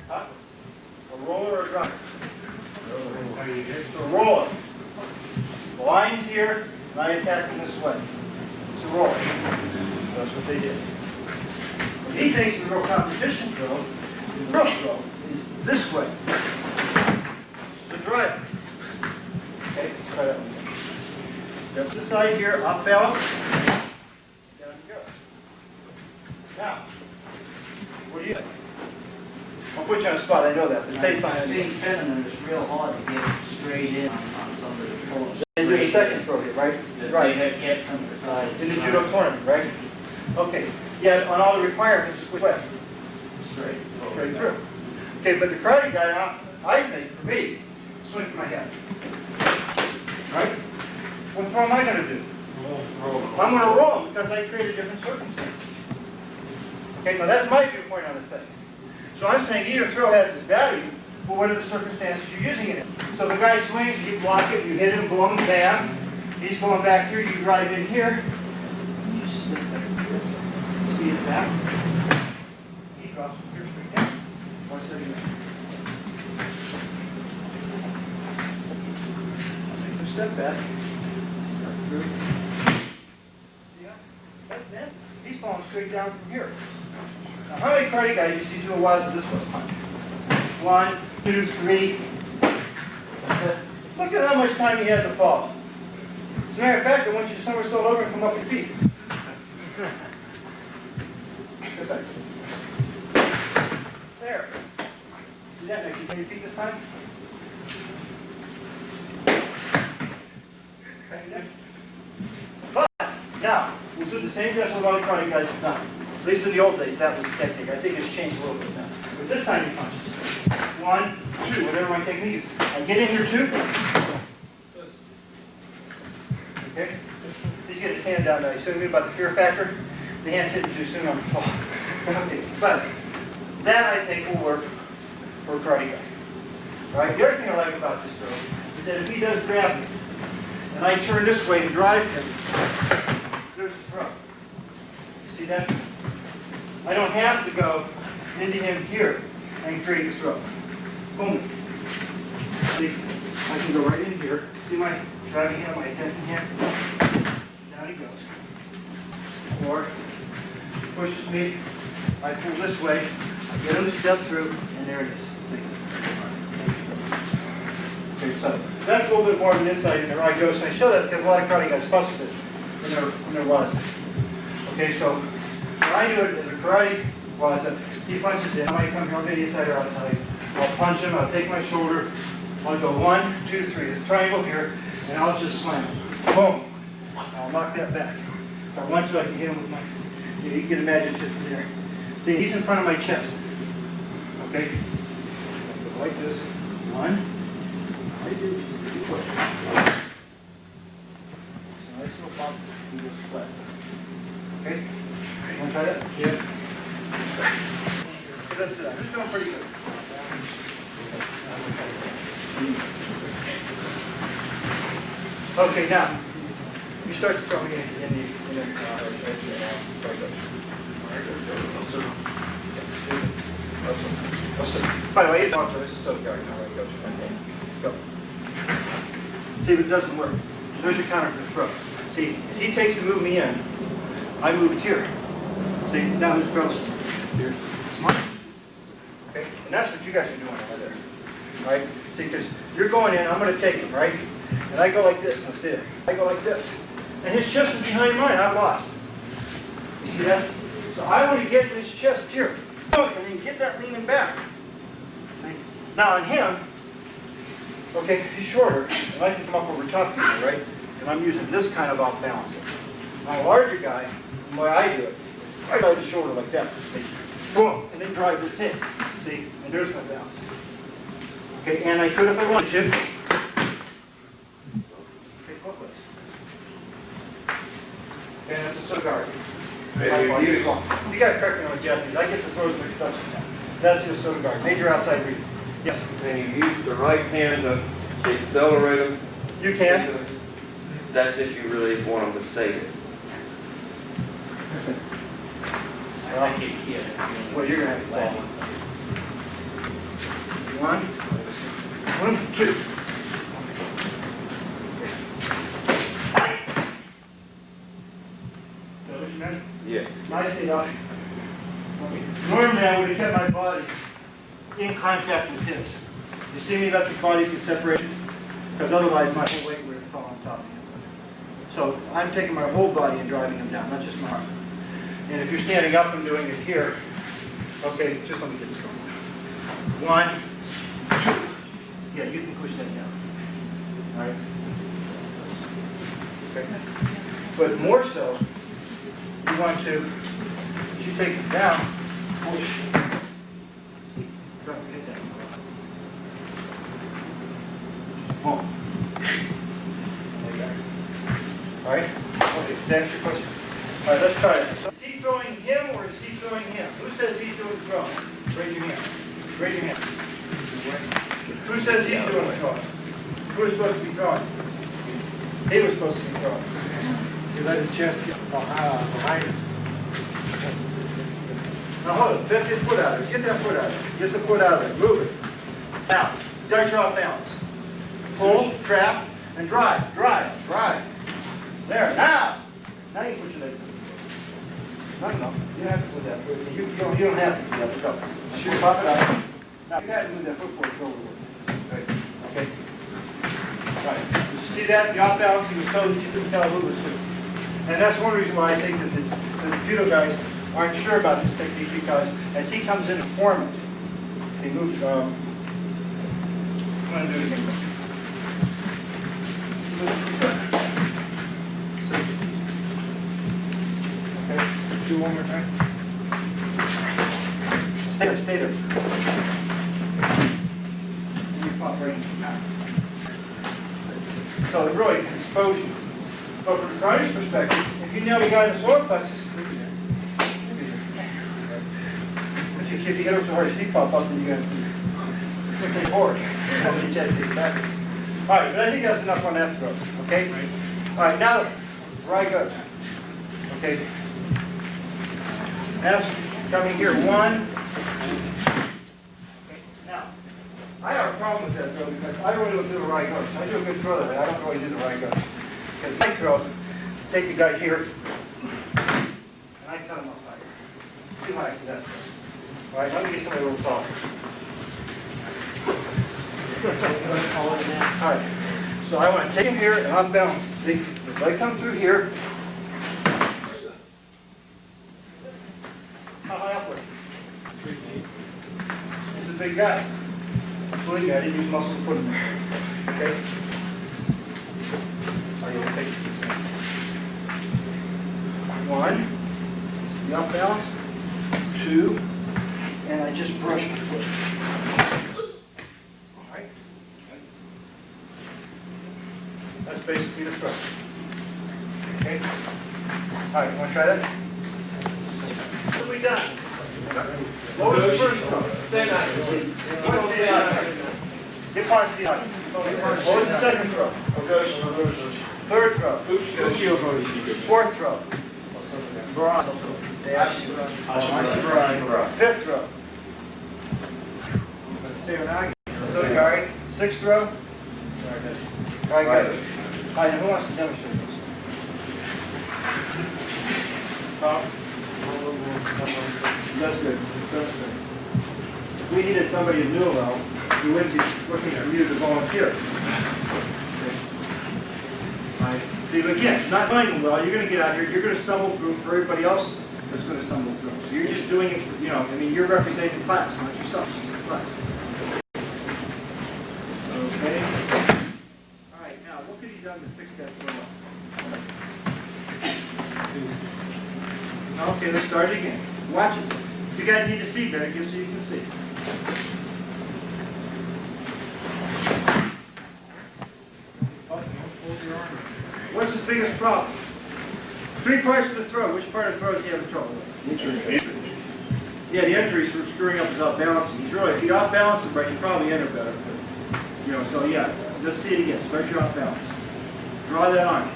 Huh? A roller or a driver? It's a roller. The line's here, and I attack him this way. It's a roller. That's what they did. What he thinks the real competition throw, the real throw, is this way. The driver. Okay, let's try that one. Step to the side here, up belt, down you go. Now, what do you think? I'll put you on the spot, I know that, but say something. Seeing feminine is real hard to get straight in on some of the throws. They do the second throw here, right? Right. They have kept from the side. In the judo tournament, right? Okay. Yeah, on all the requirements, it's which way? Straight. Straight through. Okay, but the karate guy, I think, for me, swing from my head. Right? What throw am I going to do? Roll. I'm going to roll because I create a different circumstance. Okay, now that's my viewpoint on the thing. So I'm saying either throw has its value, but what are the circumstances you're using it in? So the guy swings, you block it, you hit him, boom, bam. He's going back here, you drive in here. You slip like this. step back. Step through. Yeah, that's it. He's falling straight down from here. Now, how many karate guys you see do a waza this way? 1, 2, 3. Look at how much time he has to fall. As a matter of fact, I want you to somersault over and come up your feet. Step back. There. See that? Now, can you bend your feet this time? But, now, we'll do the same dress with all the karate guys have done. At least in the old days, that was the technique. I think it's changed a little bit now. But this time he punches. 1, 2, whatever my technique is. And get in here too. Okay? He's getting his hand down now. You see what I mean about the fear factor? The hand's hitting too soon on the fall. Okay, but that I think will work for a karate guy. All right? The other thing I like about this drill is that if he does grab me, and I turn this way to drive him, there's the throw. See that? I don't have to go into him here and create the throw. Boom. See, I can go right in here. See my driving hand, my attacking hand? Down he goes. Or pushes me, I pull this way, I get him to step through, and there it is. See? Okay, so that's a little bit more of an insight into where I go. So I show that because a lot of karate guys fuss with it when there was. Okay, so when I do it as a karate waza, he punches in. I might come here on the inside or outside. I'll punch him, I'll take my shoulder, I'll go 1, 2, 3, this triangle here, and I'll just slam him. Boom! I'll knock that back. If I want to, I can hit him with my, you can imagine just from there. See, he's in front of my chest. Okay? Go like this. 1, 2, 3. Nice little bump, and goes flat. Okay? You want to try that? Yes. Okay, let's do that. Who's doing pretty good? Okay, now, you start to throw me in the by the way, it's also, this is so dark now, right? Go. See, but it doesn't work. There's your counter for the throw. See, as he takes to move me in, I move it here. See, now who's throws? Here. Smart. Okay, and that's what you guys are doing over there. Right? See, because you're going in, I'm going to take him, right? And I go like this instead. I go like this. And his chest is behind mine. I'm lost. You see that? So I want to get his chest here. And then get that leaning back. See? Now on him, okay, he's shorter. And I can come up over top of him, right? And I'm using this kind of off balance. Now a larger guy, the way I do it, is I go the shoulder like that. See? Boom. And then drive this in. See? And there's my balance. Okay, and I could if I wanted to. Okay, both ways. Okay, that's a Sogari. You got to correct me on the Japanese. I get the throws mixed up sometimes. That's your Sogari. Major outside read. Yes? And you use the right hand to accelerate them. You can. That's if you really want them to save it. I like it here. Well, you're going to have to fall. 1, 2. Yes. Nicely done. Normally I would have kept my body in contact with his. You see me let the bodies get separated? Because otherwise my whole weight would have fallen on top of him. So I'm taking my whole body and driving him down, not just my arm. And if you're standing up and doing it here, okay, just let me get this going. 1, 2. Yeah, you can push that down. All right? Okay. But more so, you want to, as you take it down, push. Try to get that. Boom. There you go. All right? Okay, does that answer your question? All right, let's try it. So is he throwing him or is he throwing him? Who says he's doing the throwing? Raise your hand. Raise your hand. Who says he's doing the throwing? Who is supposed to be throwing? He was supposed to be throwing. You let his chest get behind him. Now hold it. Get your foot out of it. Get that foot out of it. Get the foot out of it. Move it. Now, start your off balance. Pull, trap, And drive, drive, drive. There, now! Now you put your leg through. No, you don't have to put that foot. You don't have to do that. Go. Shoot, pop it up. Now, you got to move that foot forward over with. Right. Okay. Right. Did you see that? The off balance, he was told that you couldn't tell who was who. And that's one reason why I think that the judo guys aren't sure about this technique, because as he comes in to form it, he moves, I'm going to do it again. Okay, do one more time. Stay there, stay there. You pop right in. So it really can expose you. But from the rider's perspective, if you nail the guy in the solar plexus, if you hit him so hard his feet pop up, then you're going to quickly forward. And the chest gets backwards. All right, but I think that's enough on that throw, okay? Right. All right, now, where I go. Okay. Now, coming here, one. Okay, now, I have a problem with that throw because I really don't do the right go. I do a good throw that way. I don't really do the right go. Because my throw, take the guy here, and I cut him up higher. Too high for that throw. All right, let me get somebody a little taller. All right, so I want to take him here and off balance. See, if I come through here, how high up was he? 3 feet. He's a big guy. Believe me, I didn't use muscle to put him there. Okay? Are you okay? One, the off balance. 2, and I just brush my foot. All right. That's basically the throw. Okay. All right, you want to try that? What have we done? What was the first throw? Say that. Get on, see on. What was the second throw? Third throw. Fourth throw. Fifth throw. Third, all right. Sixth throw. All right, good. All right, who wants to demonstrate this? Tom? That's good. That's good. If we needed somebody who knew well, we wouldn't be looking for you to volunteer. Okay. All right. See, again, not knowing them well, you're going to get out here, you're going to stumble through for everybody else that's going to stumble through. So you're just doing it, you know, I mean, you're representing the class, not yourself, it's the class. Okay. All right, now, what could you done to fix that throw up? Okay, let's start it again. Watch it. You guys need to see better, just so you can see. What's his biggest problem? 3 parts of the throw. Which part of the throw does he have trouble with? Yeah, the entry is screwing up his off balancing. He's really, if you off balance him right, you probably enter better. But, you know, so yeah, let's see it again. Start your off balance. Draw that on.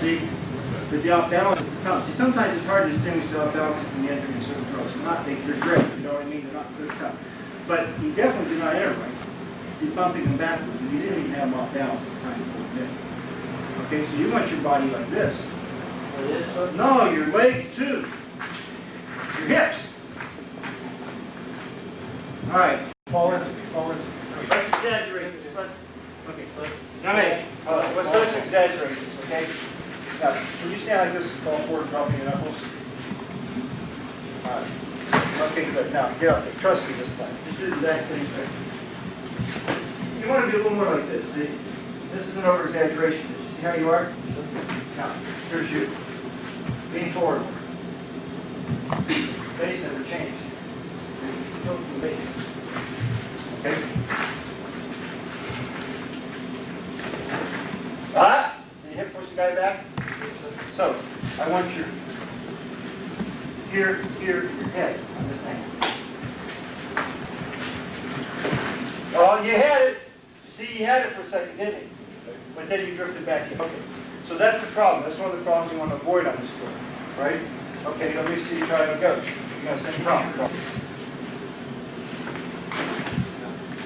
See? But the off balance is the tough. See, sometimes it's hard to distinguish the off balance from the entry in certain throws. They're great, you know what I mean? They're not good tough. But he definitely did not enter right. He's bumping them backwards, and you didn't even have them off balance at the time you pulled in. Okay, so you want your body like this. Like this? No, your legs too. Your hips. All right. Fall into. Let's exaggerate this. Okay. Now, let's exaggerate this, okay? Now, can you stand like this and fall forward, dropping your knuckles? All right. Okay, good. Now, get up there. Trust me this time. Just do the exact same thing. You want to be a little more like this, see? This is an over-exaggeration. Did you see how you are? Now, here's you. Lean forward. Base never changed. See? Tilt the base. Okay? Did you hip push the guy back? So, I want your your head on this angle. Oh, you had it. See, you had it for a second, didn't you? But then you drifted back in. Okay. So that's the problem. That's one of the problems you want to avoid on this tour, right? Okay, let me see you try to go. You got the same problem.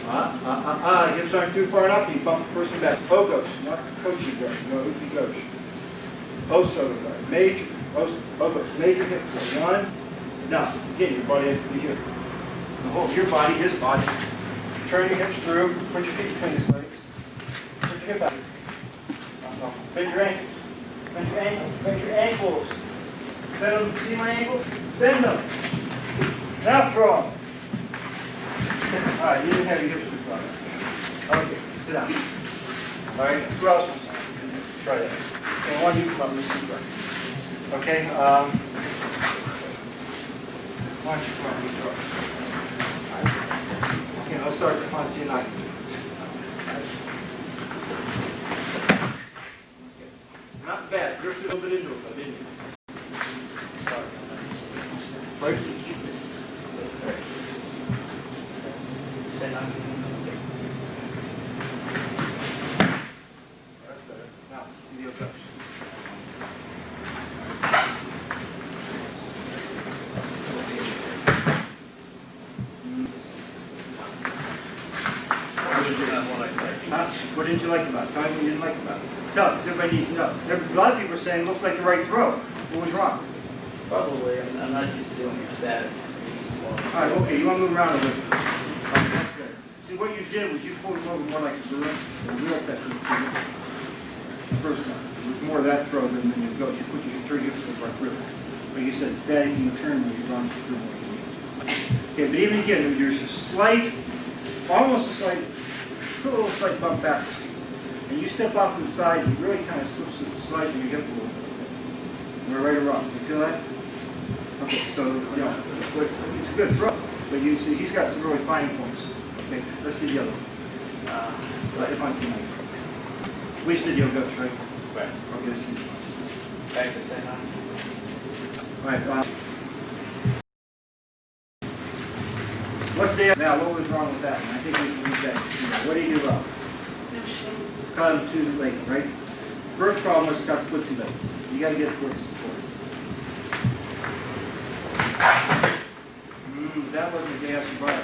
Hips aren't too far enough, you bump the person back. Ogos, not coaching guard, no, Hickey coach. Oso guard, major, Ogos, major hip pull. One, now, again, your body has to be here. The whole, your body, his body. Turn your hips through, put your feet between his legs. Put your hip out. Bend your ankles. Bend your ankles. Bend your ankles. Bend them. See my ankles? Bend them. Now throw them. All right, you didn't have your hips too far. Okay, sit down. All right, who else wants to try that? Okay, I want you to come up and sit down. Okay, why don't you come up and throw? Okay, I'll start on C9. Not bad. Drift a little bit into it, but didn't you? Right. Say nine. That's better. Now, see the abduction. What didn't you like about it? Tell me what you didn't like about it. Tell us, everybody needs to know. A lot of people are saying it looked like the right throw. What was wrong? Probably, I'm not used to doing your static. All right, okay, you want to move around a little bit. That's good. See, what you did was you pulled him over more like a gorilla. First time. It was more of that throw than you go. You put your three hips over like river. But you said static in the turn when you run through more. Okay, but even again, there's a slight, almost a slight, a little slight bump back. And you step off to the side, you really kind of slide your hip a little bit. Am I right or wrong? You feel that? Okay, so, you know, it's a good throw. But you see, he's got some really fine points. Okay, let's see the other one. If I see my we just did your guts, right? Right. Okay, let's see. Back to say nine. All right, what's the, now, what was wrong with that one? I think we can use that. What do you do wrong? Cut him too late, right? First problem was cut the foot too late. You got to get foot support. That wasn't the gas and bar.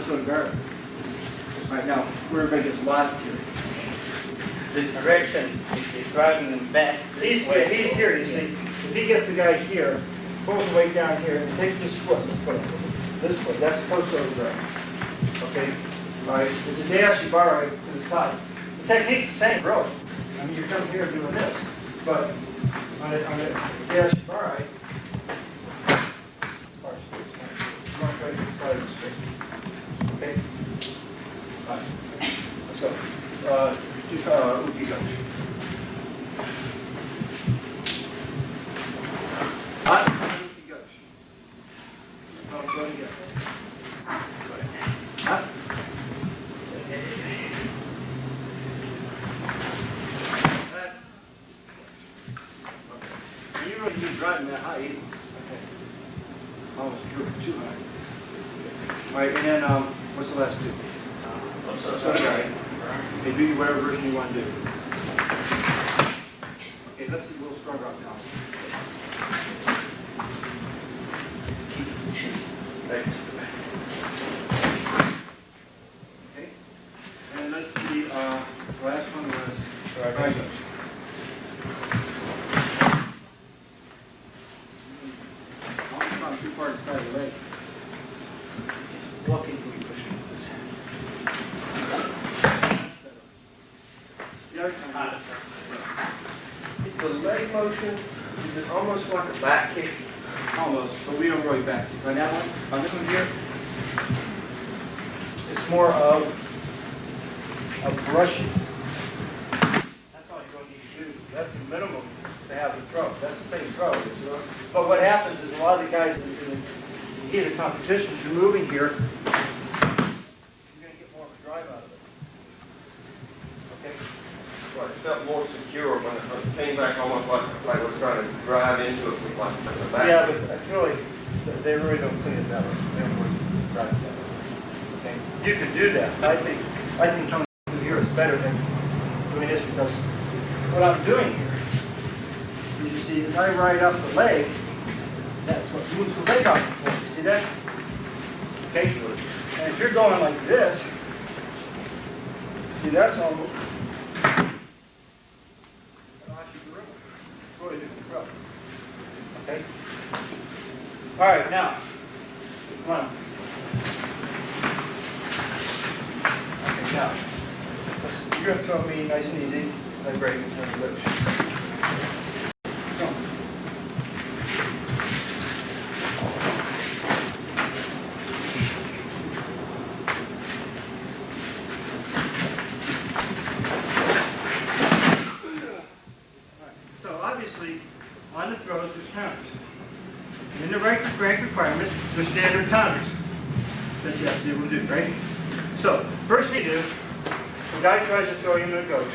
So guard. All right, now, where everybody gets lost here. The direction, if you're driving them back this way. He's here, you see. If he gets the guy here, pulls the weight down here, and takes this foot, this foot, that's Kosovo guard. Okay? All right, there's a dash bar right to the side. The technique's the same, bro. I mean, you're coming here doing this, but on the dash bar, right? Mark right to the side of the straight. Okay? All right, let's go. Uki go. Hot, Uki go. Go again. Hot. You really keep driving that high either. Okay. Almost too high. All right, and then what's the last two? So sorry. Okay, do whatever version you want to do. Okay, let's see. We'll start off now. Thanks. Okay, and let's see. The last one was right. Too far to the side of the leg. Walking when you push it with this hand. The other time. Is the leg motion, is it almost like a back kick? Almost, but we don't really back kick. On that one, on this one here, it's more of brushing. That's all you really need to do. That's the minimum to have the throw. That's the same throw. But what happens is a lot of the guys in the heat of competition, if you're moving here, you're going to get more of a drive out of it. Okay? Right, it felt more secure when it came back almost like I was trying to drive into it with like the back. Yeah, but I feel like they really don't clean it that way. They don't really drive it that way. Okay? You can do that. I think coming here is better than doing this because what I'm doing here is you see, as I ride up the leg, that's what moves the leg off the floor. You see that? Okay? And if you're going like this, see, that's almost. Totally different throw. Okay? All right, now, come on. Okay, now, you're going to throw me nice and easy as I break into the lips. Come on. So obviously, on the throws, there's counters. In the rank requirements, there's standard counters that you have to be able to do, right? So, first thing you do, the guy tries to throw you into a gauche.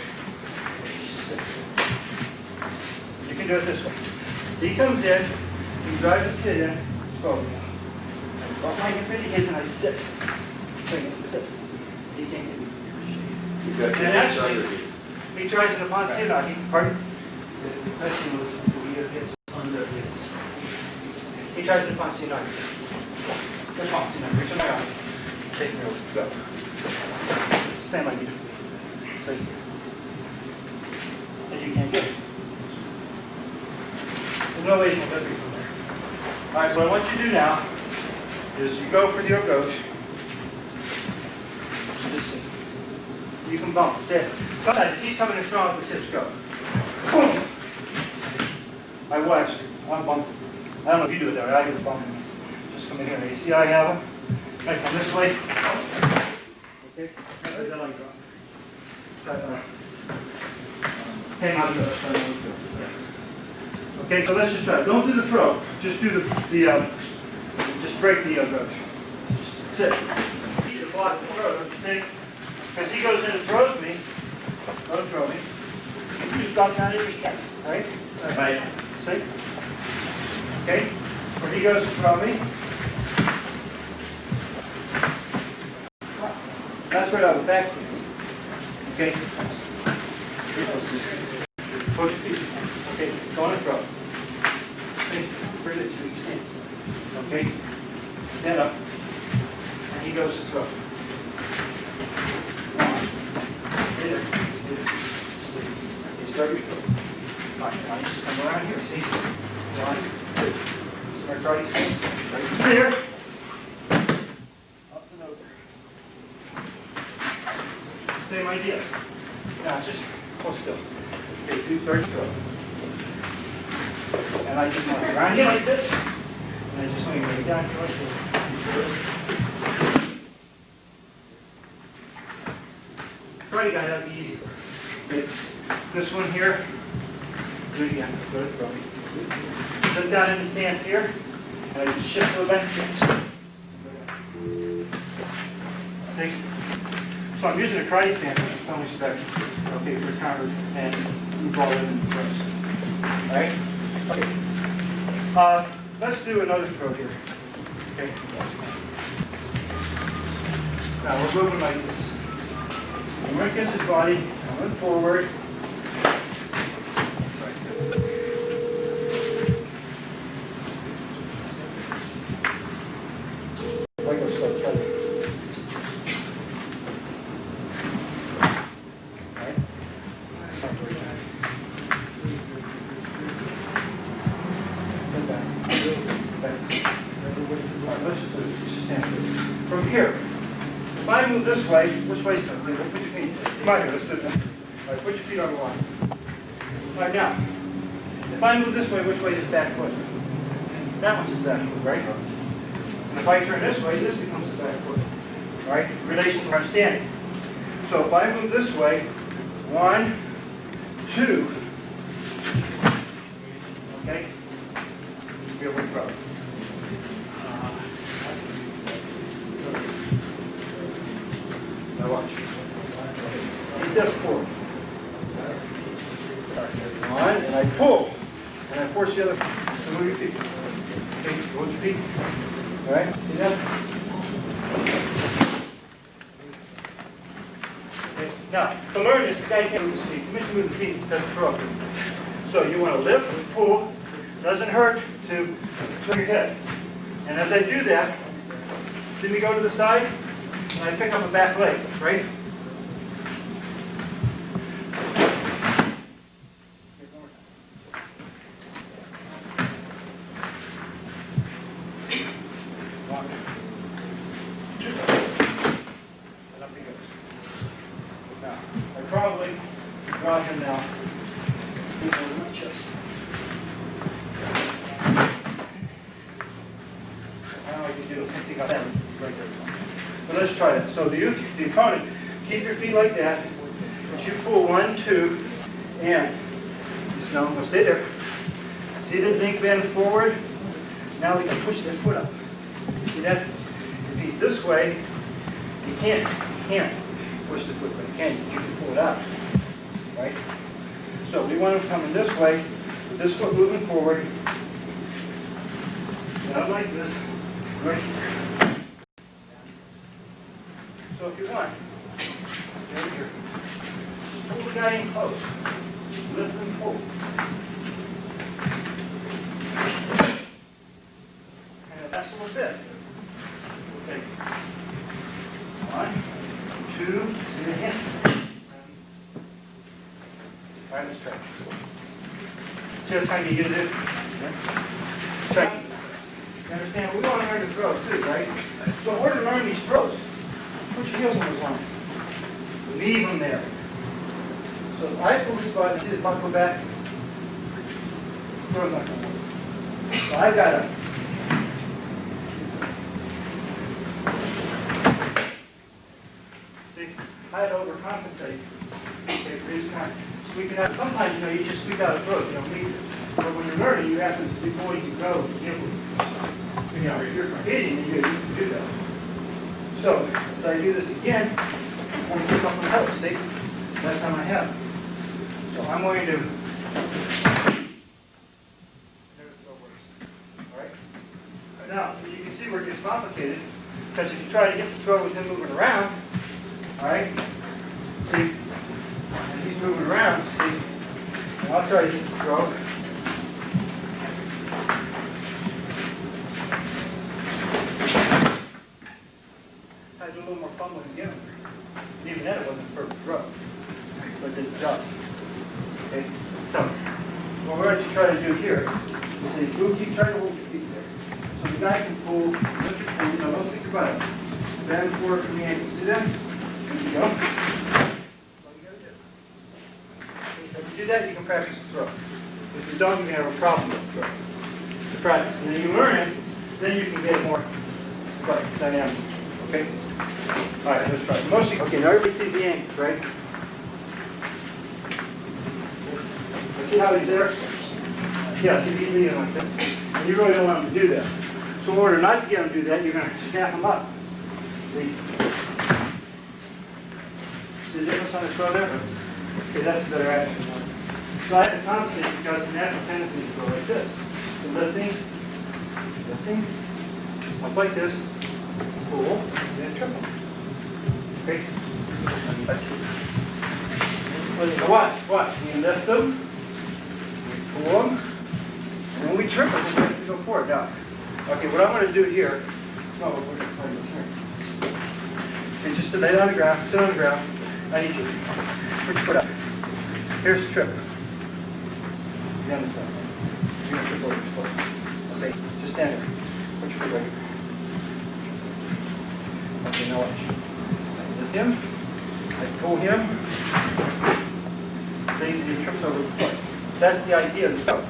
You can do it this way. So he comes in, he drives his hit in, slowly. Off my hip really hits and I sit. Sit. He can't get me. And actually, he tries in the Poncinaki, pardon? The question was, we hits under hits. He tries to Poncinaki. The Poncinaki, reach in my arm. Take me over, go. Same idea. See? And you can't get it. There's no way you can get it from there. All right, so what I want you to do now is you go for your gauche. Just see. You can bump. See? Sometimes if he's coming in strong with the hips, go. Boom! I watch. I'm bumping. I don't know if you do it there. I do the bumping. Just come in here. You see how I have them? I come this way. Okay? That's what I like drop. Hang on to it. Okay, so let's just try. Don't do the throw. Just do the just break the gauche. Sit. He's a block the throw, don't you think? Because he goes in and throws me. Don't throw me. You just drop down if you can. All right? Right. See? Okay? When he goes to throw me. That's right out of the back stance. Okay? Push your feet. Okay, go on and throw. Okay, bring it to your stance. Okay? Stand up. And he goes to throw. Stay there. Stay there. Okay, start your throw. All right, now you just come around here, see? 1, 2. Start karate swing. Right here. Up and over. Same idea. Now just hold still. Okay, do third throw. And I just went around here like this. And I just swing right down here like this. Karate guy, that'd be easy. Okay. This one here. Do it again. Go to throw. Sit down in the stance here. And I just shift to the back stance. See? So I'm using a karate stance in some respect, okay, for counters and move all in the throws. Alright? Okay. Let's do another throw here. Okay. Now we're moving like this. I'm going against his body, I'm going forward. From here, if I move this way, which way is it? Put your feet. Come on here, let's do it. All right, put your feet on the line. All right, now, if I move this way, which way is his back foot? That one's his back foot, right? And if I turn this way, this becomes his back foot. All right, in relation to where I'm standing. So if I move this way, 1, 2, okay? Here we go. Now watch. He steps forward. 1, and I pull. And I force the other to move your feet. Okay, hold your feet. All right, see that? Okay. Now, to learn this, the guy can't move his feet. You move the feet instead of throw. So you want to lift and pull. Doesn't hurt to turn your head. And as I do that, see me go to the side? and I pick up a back leg, right? One, two, and up he goes. Now, I probably draw him now. He's over my chest. Now I can do something like that right there. So let's try that. So the opponent, keep your feet like that. But you pull 1, 2, and just now stay there. See the neck bend forward? Now we can push that foot up. See that? If he's this way, you can't push the foot, but you can pull it out. Right? So we want him coming this way, with this foot moving forward. Not like this, right here. So if you want, right here, pull the guy in close, lift him forward. And that's a little bit. Okay. 1, 2, see the hand. All right, let's try. See how tiny you get it? Yeah. Try. You understand? We want to learn to throw too, right? So in order to learn these throws, put your heels on those lines. Leave them there. So if I pull this button, see this button go back? Throw's not going to work. So I've got to. See, I had to overcompensate. Okay, for each time. So we can have, sometimes, you just squeeze out a throat, you don't need it. But when you're learning, you have to, before you can go, if you're competing, you can do that. So, as I do this again, I'm going to pick up my toes, see? That time I have. So I'm going to, there's the works. All right? Now, you can see where it gets complicated, because if you try to get the throw with him moving around, all right? See? And he's moving around, see? And I'll try to get the throw. I did a little more fun with him. And even then, it wasn't a perfect throw, but it did the job. Okay? So, what we're going to try to do here is say, keep trying to hold your feet there. So the guy can pull, lift your feet, now don't stick your butt out. Bend forward from the ankle. See that? There you go. That's all you got to do. Okay, if you do that, you can practice the throw. If you don't, you can have a problem with the throw. To practice. And then you learn it, then you can get more dynamic. Okay? All right, let's try. Mostly, okay, now everybody sees the ankles, right? See how he's there? Yeah, see, he's leaning like this. And you really don't want him to do that. So in order not to get him to do that, you're going to snap him up. See? See the difference on the throw there? Okay, that's a better action. So I have to compensate because the natural tendency is to go like this. So lifting, up like this, pull, and then triple. Okay? Now watch. We lift them, we pull them, and when we triple, we have to go forward. Now, okay, what I'm going to do here, we're going to play this here. Okay, just sit on the ground, I need you. Put your foot up. Here's the triple. The other side. You're going to triple your foot. Okay, just stand there. Put your foot right here. Okay, now watch. I lift him. I pull him. See, he trips over the foot. That's the idea of the throw.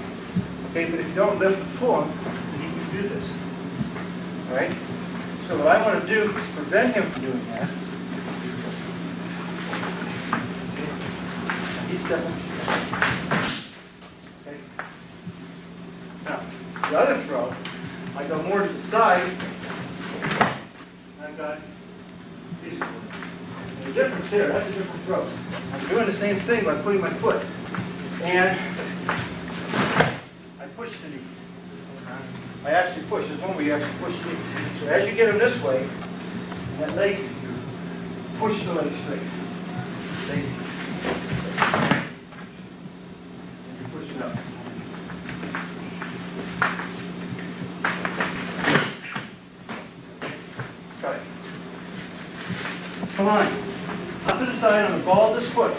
Okay, but if you don't lift and pull him, then he can do this. Alright? So what I want to do is prevent him from doing that. He's stepping. Okay? Now, the other throw, I go more to the side, and I've got these. The difference there, that's a different throw. I'm doing the same thing by putting my foot. And I push the knee. I actually push. There's one where you actually push the knee. So as you get them this way, that leg, push the leg straight. See? And you push it up. Try it. line. Up to the side on the ball of this foot.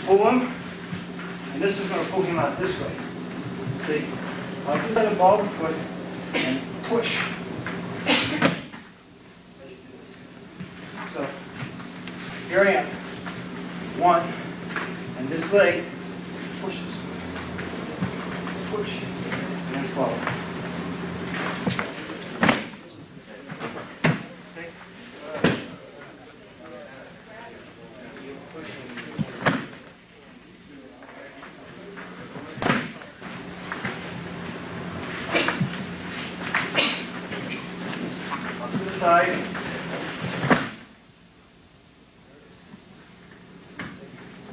Pull him, and this is going to pull him out this way. See? Up to the side of the ball of the foot, and push. So, here I am. One, and this leg pushes. Push, and then follow. Up to the side.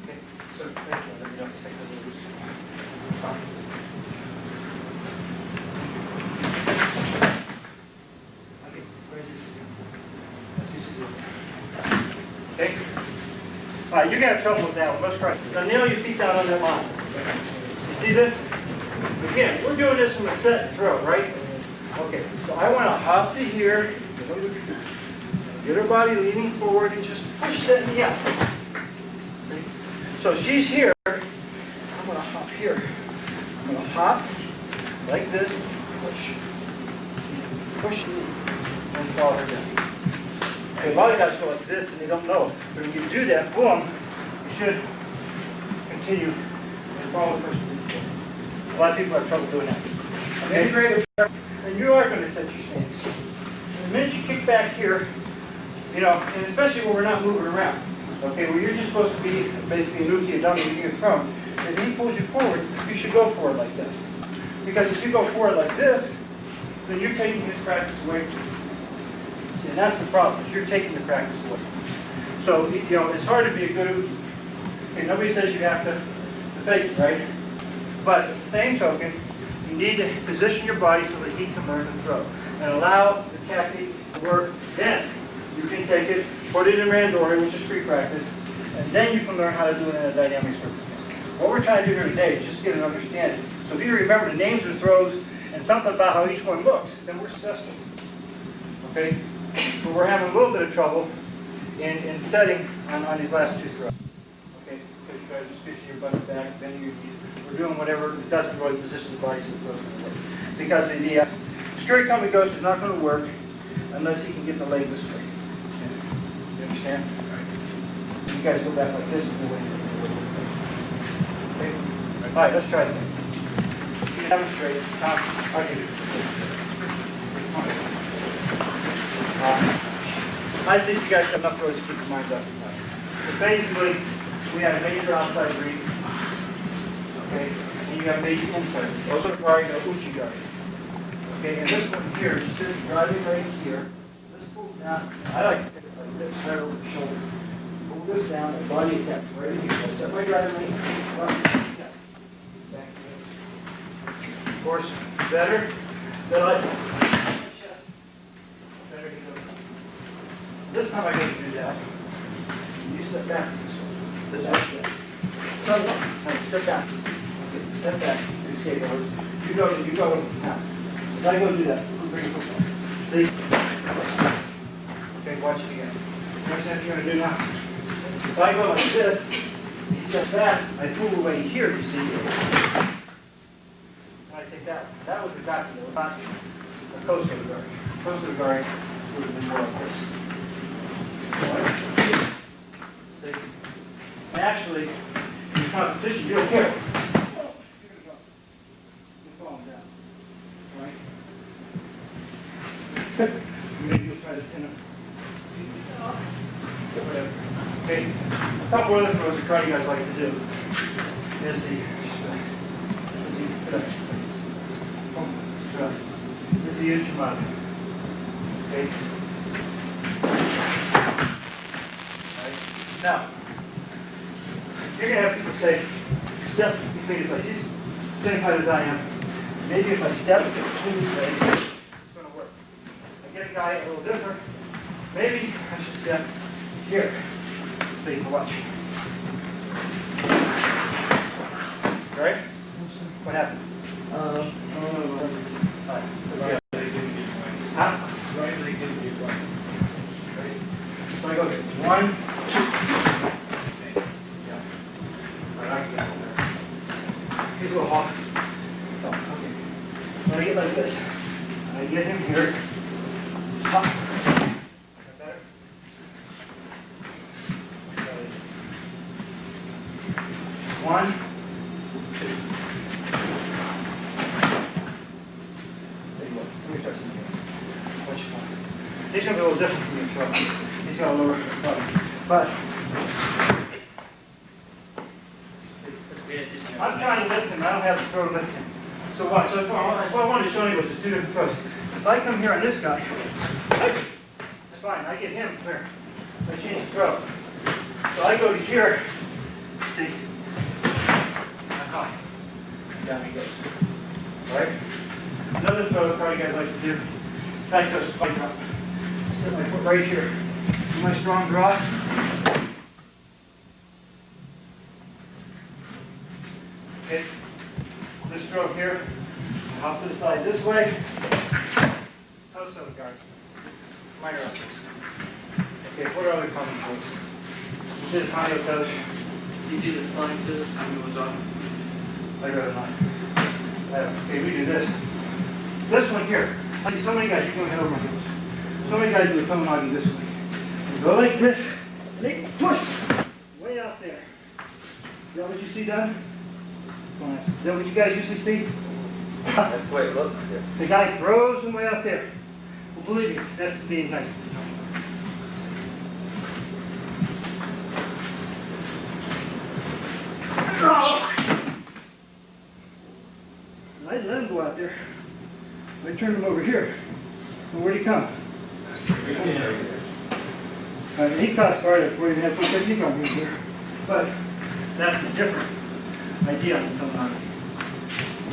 Okay, so thank you. Let me know if a second. Okay? All right, you're going to have trouble with that one. Let's try. Now nail your feet down on that line. You see this? Again, we're doing this from a set and throw, right? Okay, so I want to hop to here. Get her body leaning forward and just push that knee out. See? So she's here. I'm going to hop here. I'm going to hop like this. Push. Push and follow her down. Okay, a lot of guys go like this and they don't know. But when you do that, boom, you should continue and follow the person. A lot of people have trouble doing that. Okay, great. And you are going to set your stance. And the minute you kick back here, you know, and especially when we're not moving around, okay, where you're just supposed to be basically a nuki, a dummy, using your thumb, as he pulls you forward, you should go forward like that. Because if you go forward like this, then you're taking his practice away from you. See, and that's the problem, is you're taking the practice away. So, you know, it's hard to be a good uki. Okay, nobody says you have to fake it, right? But at the same token, you need to position your body so that he can learn to throw. And allow the technique to work. Then you can take it, put it in randori, which is free practice, and then you can learn how to do it in a dynamic circumstance. What we're trying to do here today is just get an understanding. So if you remember the names of the throws and something about how each one looks, then we're successful. Okay? But we're having a little bit of trouble in setting on these last two throws. Okay? Because you guys are squishing your butt back, bending your knees. We're doing whatever, it doesn't really position the body so the throw's going to work. Because the straight come and goes is not going to work unless he can get the leg this way. You understand? You guys go back like this and go away. Okay? All right, let's try it again. You can demonstrate. I'll give you. I think you guys have enough roads to keep your minds occupied. So basically, we have a major outside breathe. Okay? And you have major inside breathe. Those are guarding the uchi guard. Okay? And this one here, you sit driving right here. This pulls down. I like to take it like this, right over the shoulder. Pull this down, and body attacks right in here. Set my driving lane. Back. Of course, better than I chest. Better he goes. This time I get to do that. You step back. This action. So, step back. Okay, step back. You skate over. You go now. If I go do that, bring your foot up. See? Okay, watch it again. You understand what you're going to do now? If I go like this, you step back, I pull away here, you see? I take that. That was the gaki, the last, the coast of the guard. Coast of the guard would have been more like this. See? And actually, in competition, you don't care. You're falling down. Right? Maybe you'll try to pin him. Whatever. Okay? A couple other throws that karate guys like to do is the this is the Uchimata. Okay? Right. Now, you're going to have people say, step between his legs. He's same height as I am. Maybe if I step between his legs, it's going to work. I get a guy a little different. Maybe I should step here so you can watch. All right? What happened? Huh? Right leg didn't get right. So I go 1, When I get like this, I get him here. Stop. Is that better? One, two. There you go. Let me try something here. What you want? He's going to be a little different from your throw. He's got a lower throw. But I'm trying to lift him. I don't have the throw to lift him. So watch. So what I wanted to show you was the two different throws. If I come here on this guy, it's fine. I get him clear. I change the throw. So I go to here. See? Down he goes. Right? Another throw that probably you guys like to do is tight toe spike drop. Set my foot right here. See my strong draw? Okay. This throw here. Off to the side this way. Toe side guard. Minor ups. Okay, what are other common throws? This is Mario toes. You do the flying scissors, how many ones on? I'd rather not. Okay, we do this. This one here. I see so many guys, you can go head over my heels. So many guys do the toe noggin this way. You go like this, and they push way out there. Is that what you see done? Is that what you guys usually see? That's the way it looks, yeah. The guy throws them way out there. Well, believe me, that's being nice. I let him go out there. I turned him over here. And where'd he come? He caught guard before he had full technique on me here. But that's a different idea on the toe noggin.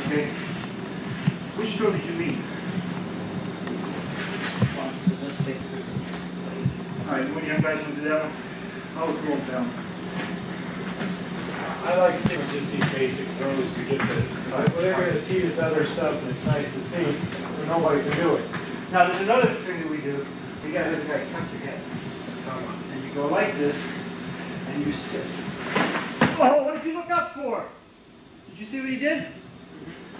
Okay? Which throw did you mean? Alright, when young guys want to do that one, I'll throw them down. I like seeing just these basic throws to get the, when they're going to see this other stuff, and it's nice to see, but nobody can do it. Now, there's another thing that we do. You got to have the guy tuck your head. And you go like this, and you sit. Oh, what did you look up for? Did you see what he did?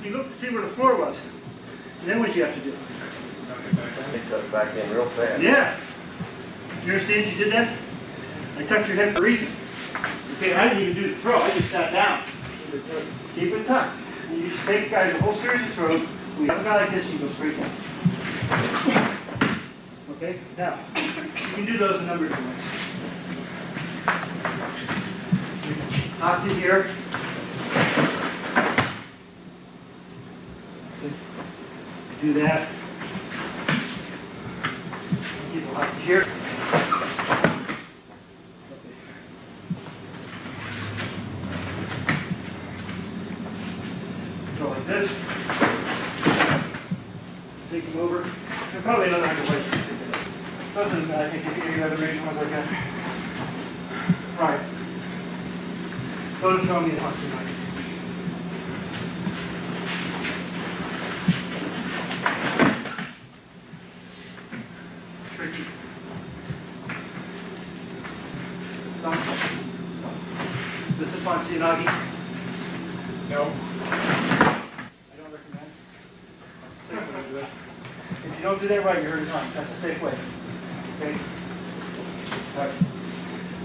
He looked to see where the floor was. And then what did you have to do? He cut back in real fast. Yeah. You understand you did that? I tucked your head for a reason. Okay, I didn't even do the throw. I just sat down. Keep it tucked. And you just take guys a whole series of throws. We have a guy like this, you go straight down. Okay, now, you can do those a number of different ways. Hop to here. Do that. Keep it hop to here. Go like this. Take him over. There's probably another 100 ways to do it. Doesn't I think if any other reason was like that. Right. Go to throw me the once tonight. Tricky. Don't. This is fun, Siyanagi. No. I don't recommend. That's a safe way to do it. If you don't do that right, you hurt his arm. That's a safe way. Okay?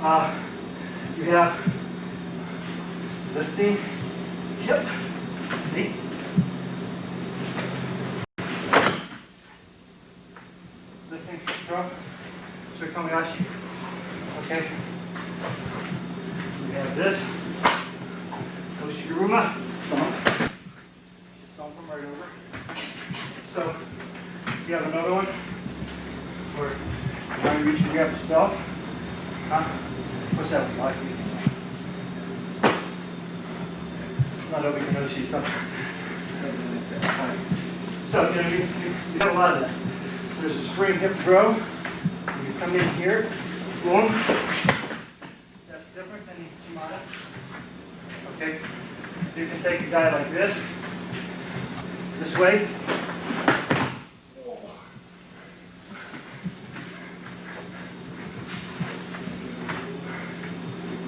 All right. You have lifting hip. See? Lifting throw. Suikomiyashi. Okay? We have this. Koshiguruma. Stomp. Stomp them right over. So, you have another one where now you reach and grab this belt. Huh? What's that one like? It's not over your nose, she's not. So, you know, you have a lot of that. There's a spring hip throw. You come in here, boom. That's different than Shimada. Okay? You can take a guy like this way.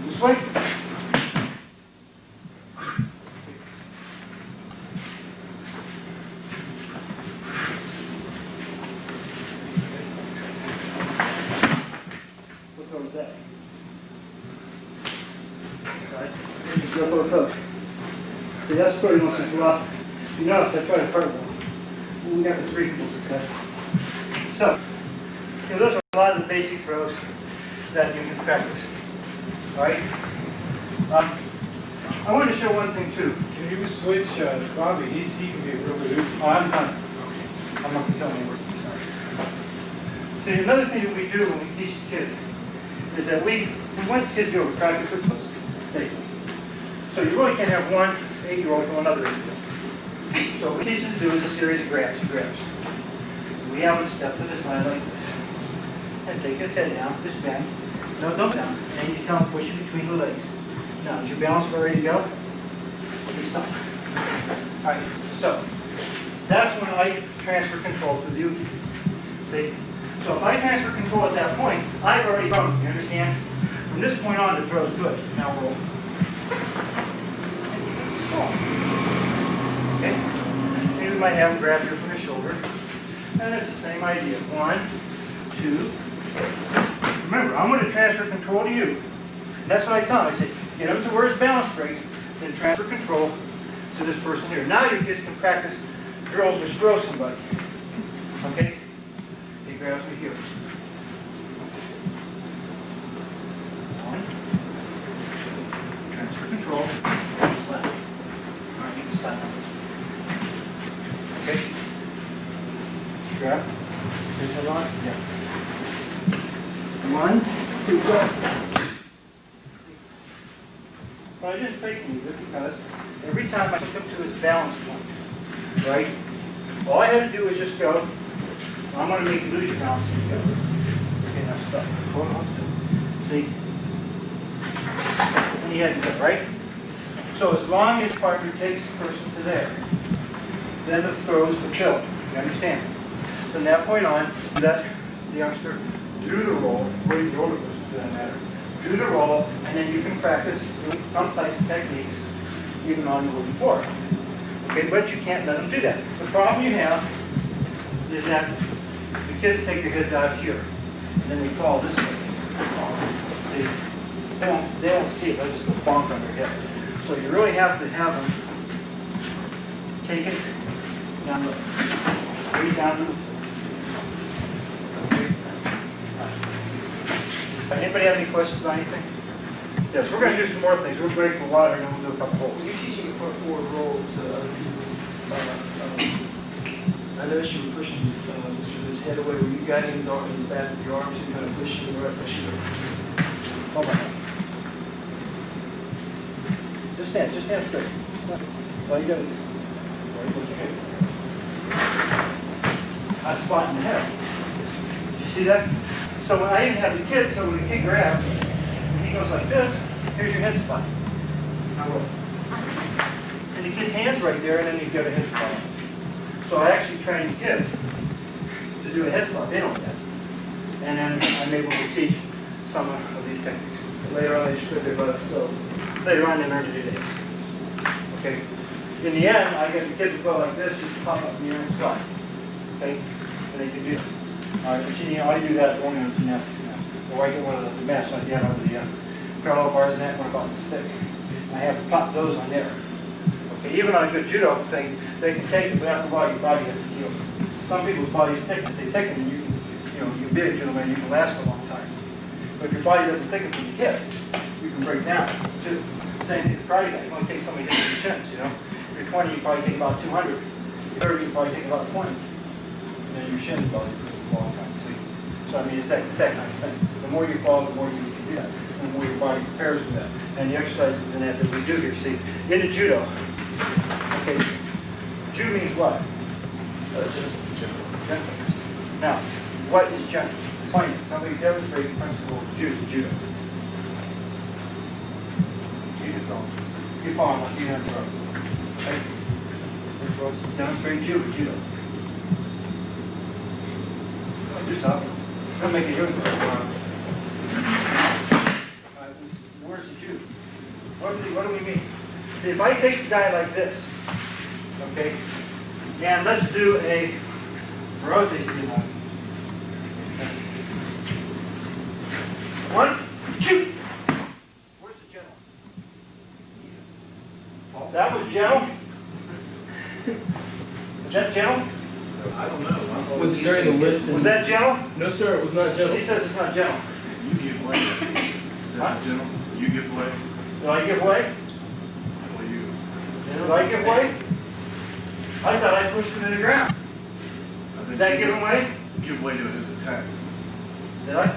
This way. toe touch. See, that's pretty much the philosophy. You notice I tried a purple. We got this reasonable success. So, those are a lot of the basic throws that you can practice. Alright? I wanted to show one thing too. Can you switch Bobby? He can be a real good Oh, I'm done. I'm not going to tell anyone. See, another thing that we do when we teach the kids is that we want the kids to go to practice with us safely. So you really can't have one 8-year-old go another 8-year-old. So what we teach them to do is a series of grabs. We have them step to the side like this. And take his head down, just bend. No, don't down. And you tell him push it between the legs. Now, is your balance ready to go? Okay, stop. Alright, so that's when I transfer control to you. See? So if I transfer control at that point, I've already thrown. You understand? From this point on, the throw's good. Now roll. Okay? Maybe we might have him grab here from the shoulder. And it's the same idea. 1, 2. Remember, I'm going to transfer control to you. And that's what I tell him. I say, get him to where his balance breaks, then transfer control to this person here. Now your kids can practice drills which throw somebody. Okay? He grabs me here. 1. Transfer control. Slap. All right, you can slap. Okay? Grab. Here's the line. Yeah. 1, 2, go. But I didn't fake move it because every time I took him to his balance point, right? All I had to do was just go. I'm going to make you lose your balance. And go. Okay, now stop. Hold on. See? And he had to go, right? So as long as partner takes the person to there, then the throws the kill. You understand? From that point on, let the youngster do the roll, or the older person for that matter. Do the roll, and then you can practice doing some types of techniques even on the wooden floor. Okay, but you can't let them do that. The problem you have is that the kids take their heads out here, and then they fall this way. See? They won't see it, they'll just go bonk on their head. So you really have to have them take it down the way down to the floor. Anybody have any questions about anything? Yes, we're going to do some more things. We'll break for water and then we'll do a couple holes. When you're teaching the front forward rolls, I noticed you were pushing his head away. Were you guiding his arm, his back with your arms and kind of pushing him right pushing him? Hold on. Just stand straight. All you got to do. I spot in the head. Did you see that? So when I even have the kid, so when the kid grabs, and he goes like this, here's your head spot. Now roll. And the kid's hand's right there, and then he's got a head spot. So I actually train the kids to do a head spot. They don't get. And then I'm able to teach some of these techniques. Later on, they should do it by themselves. Later on, they learn to do this. Okay. In the end, I get the kids to go like this, just pop up in the air and squat. Okay? And they can do that. All right, but you know, I do that only on gymnastics now. Or I get one of the mats like that on the parallel bars and that one about the stick. And I have to pop those on there. Okay, even on a good judo thing, they can take it, but after a while your body has to heal. Some people's bodies thicken. If they thicken, you can, you're big, gentlemen, you can last a long time. But if your body doesn't thicken from the kiss, you can break down too. Same thing with karate guy. You only take so many different shins, you know. If you're 20, you probably take about 200. If you're 30, you probably take about 20. And then your shin body for a long time. So I mean, it's that kind of thing. The more you fall, the more you can do that. And the more your body prepares for that. And the exercises in that we do here, see, in the judo, okay, ju means what? Gentle. Now, what is gentle? Explain it. Somebody demonstrate the principle of judo. You just don't. You fall like you have to throw. Okay? Demonstrate judo. Do something. Don't make it yours. Where's the judo? What do we mean? See, if I take the guy like this, okay, and let's do a rotate simon. 1, 2. Where's the general? that gentle? I don't know. Was it during the lift? Was that gentle? No, sir, it was not gentle. He says it's not gentle. You give way. Is Huh? that gentle? You give way? Did I give way? Well, you. Did I give way? I thought I pushed him to the ground. I think Did that you give him way? Give way to his attack. Did I?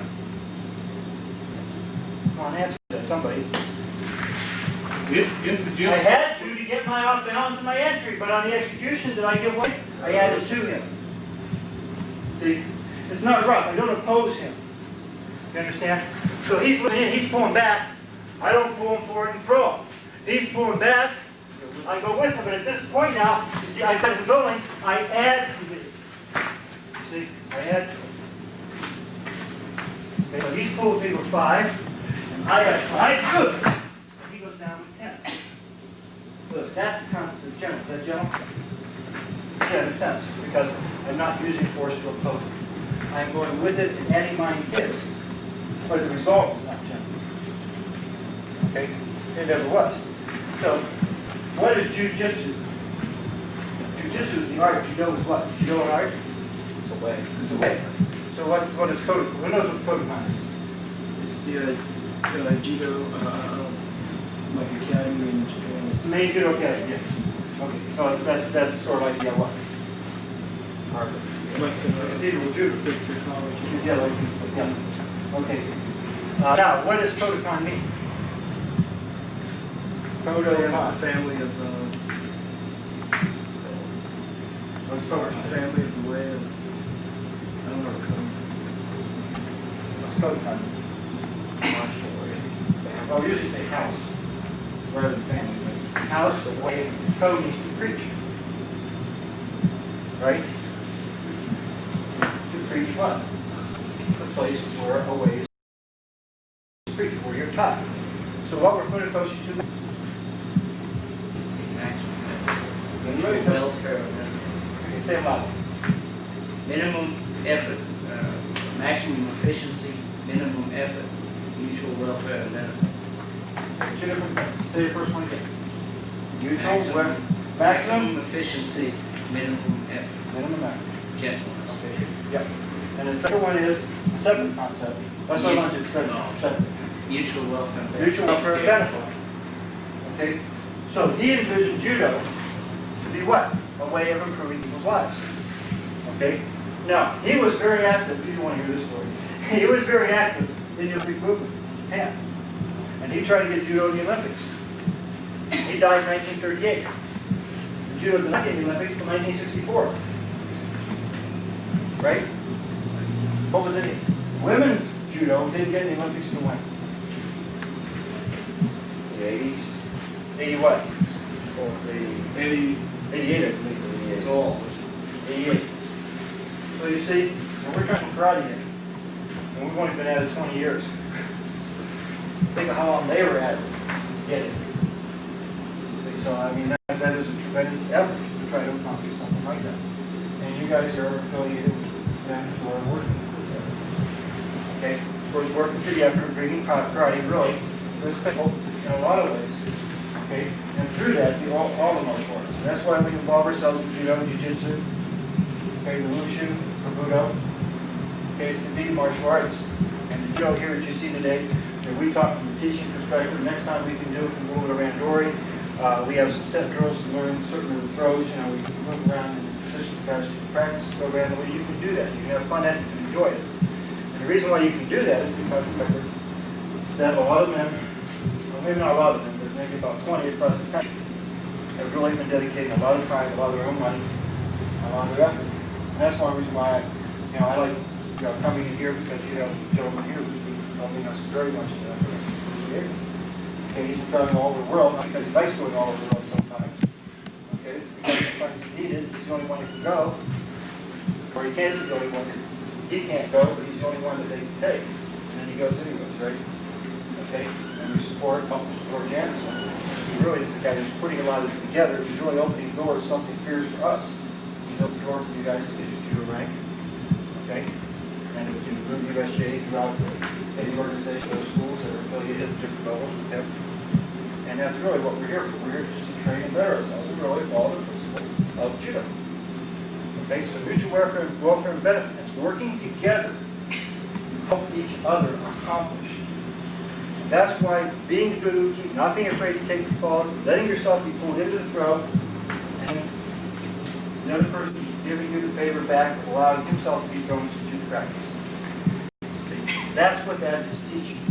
Come on, answer that, somebody. In the I gym. had to get my off balance in my entry, but on the execution, did I give way? I added to him. See, it's not rough. I don't oppose him. You understand? So he's looking in, he's pulling back. I don't pull him forward and throw him. He's pulling back. I go with him, but at this point now, you see, I've got the building. I add to this. You see, I add to it. Okay, so he's pulled me with 5, and I add 5 good. He goes down with 10. Look, that's the concept of gentle. Is that gentle? Yeah, in a sense, because I'm not using force to oppose it. I'm going with it and adding mine his. But the result is not gentle. Okay? It never was. So, what is jujitsu? Jujitsu is the art. Judo is what? Judo an art? It's a way. It's a way. So what is Kodokan? Who knows what Kodokan is? It's the Judo, like academy in Japan. It's the main judo academy, yes. Okay, so that's sort of like the what? Harvard. Like Cathedral judo. the college. Yeah, like, yeah. Okay. Now, what does Kodokan mean? Kodokan. Family of, What's Kodokan? family of the way of, I don't know what it comes. What's Kodokan? Well, we usually say house rather than family. But house, the way code means to preach. Right? To preach what? The place where a way is to preach, where you're taught. So what we're going to coach you to? You say what? Minimum effort, maximum efficiency, minimum effort, mutual welfare, and benefit. Two different things. Say the first one again. Mutual, Maximum maximum, efficiency, minimum effort, minimum effort. gentleness. Okay. Yep. And the second one is a separate concept. That's what I want you to study. Separate. Mutual welfare. and Mutual welfare and benefit. Okay? So he envisioned judo to be what? A way of improving people's lives. Okay? Now, he was very active, if you want to hear this story, he was very active in the Olympic movement in Japan. And he tried to get judo in the Olympics. He died in 1938. And judo did not get in the Olympics until 1964. Right? What was it? Women's judo didn't get in the Olympics until when? The 80s. 80 what? What was 80? 88, I believe. It's all. 88. So you see, we're trying karate here. And we've only been at it 20 years. Think of how long they were at it. Get it. See, so I mean, that is a tremendous effort to try to accomplish something like that. And you guys are affiliated with them who are working with them. Okay? We're working through the effort of bringing karate really respectful in a lot of ways. Okay? And through that, all the martial arts. And that's why we involve ourselves in judo, jiu-jitsu, okay, the wushu, Budo, okay, it's to be martial arts. And the judo here that you see today, that we talk from a teaching perspective. Next time we can do it, we can move it around Dory. We have some set drills to learn certain of the throws. You know, we can move around in the position practice program. The way you can do that, you can have fun at it and enjoy it. And the reason why you can do that is because remember that a lot of men, well, maybe not a lot of them, but maybe about 20 across the country, have really been dedicating a lot of time, a lot of their own money, a lot of their effort. And that's one reason why I like coming in here, because you have gentlemen here who's helping us very much in that direction. Okay, he's traveling all over the world, not because he likes going all over the world sometimes. Okay, because sometimes he's needed, he's the only one who can go. Or he can't, he's the only one he can't go, but he's the only one that they can take. And then he goes anyways, right? Okay, and we support Janice. He really is the guy who's putting a lot of this together. He's really opening doors, something fierce for us. He's opened the door for you guys to get your rank. Okay? And we can move USJ throughout any organization, those schools that are affiliated at different levels with him. And that's really what we're here for. We're here just to train and better ourselves and really follow the principles of judo. Okay, so mutual welfare and benefits, working together, help each other accomplish. That's why being a good Uki, not being afraid to take the falls, letting yourself be pulled into the throat, and the other person giving you the favor back, allowing himself to be thrown into the practice. See, that's what that is teaching.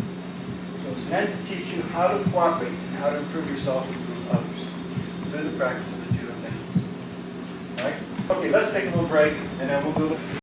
So it's meant to teach you how to cooperate and how to improve yourself and improve others through the practice of the Judo techniques. All right? Okay, let's take a little break, and then we'll do it.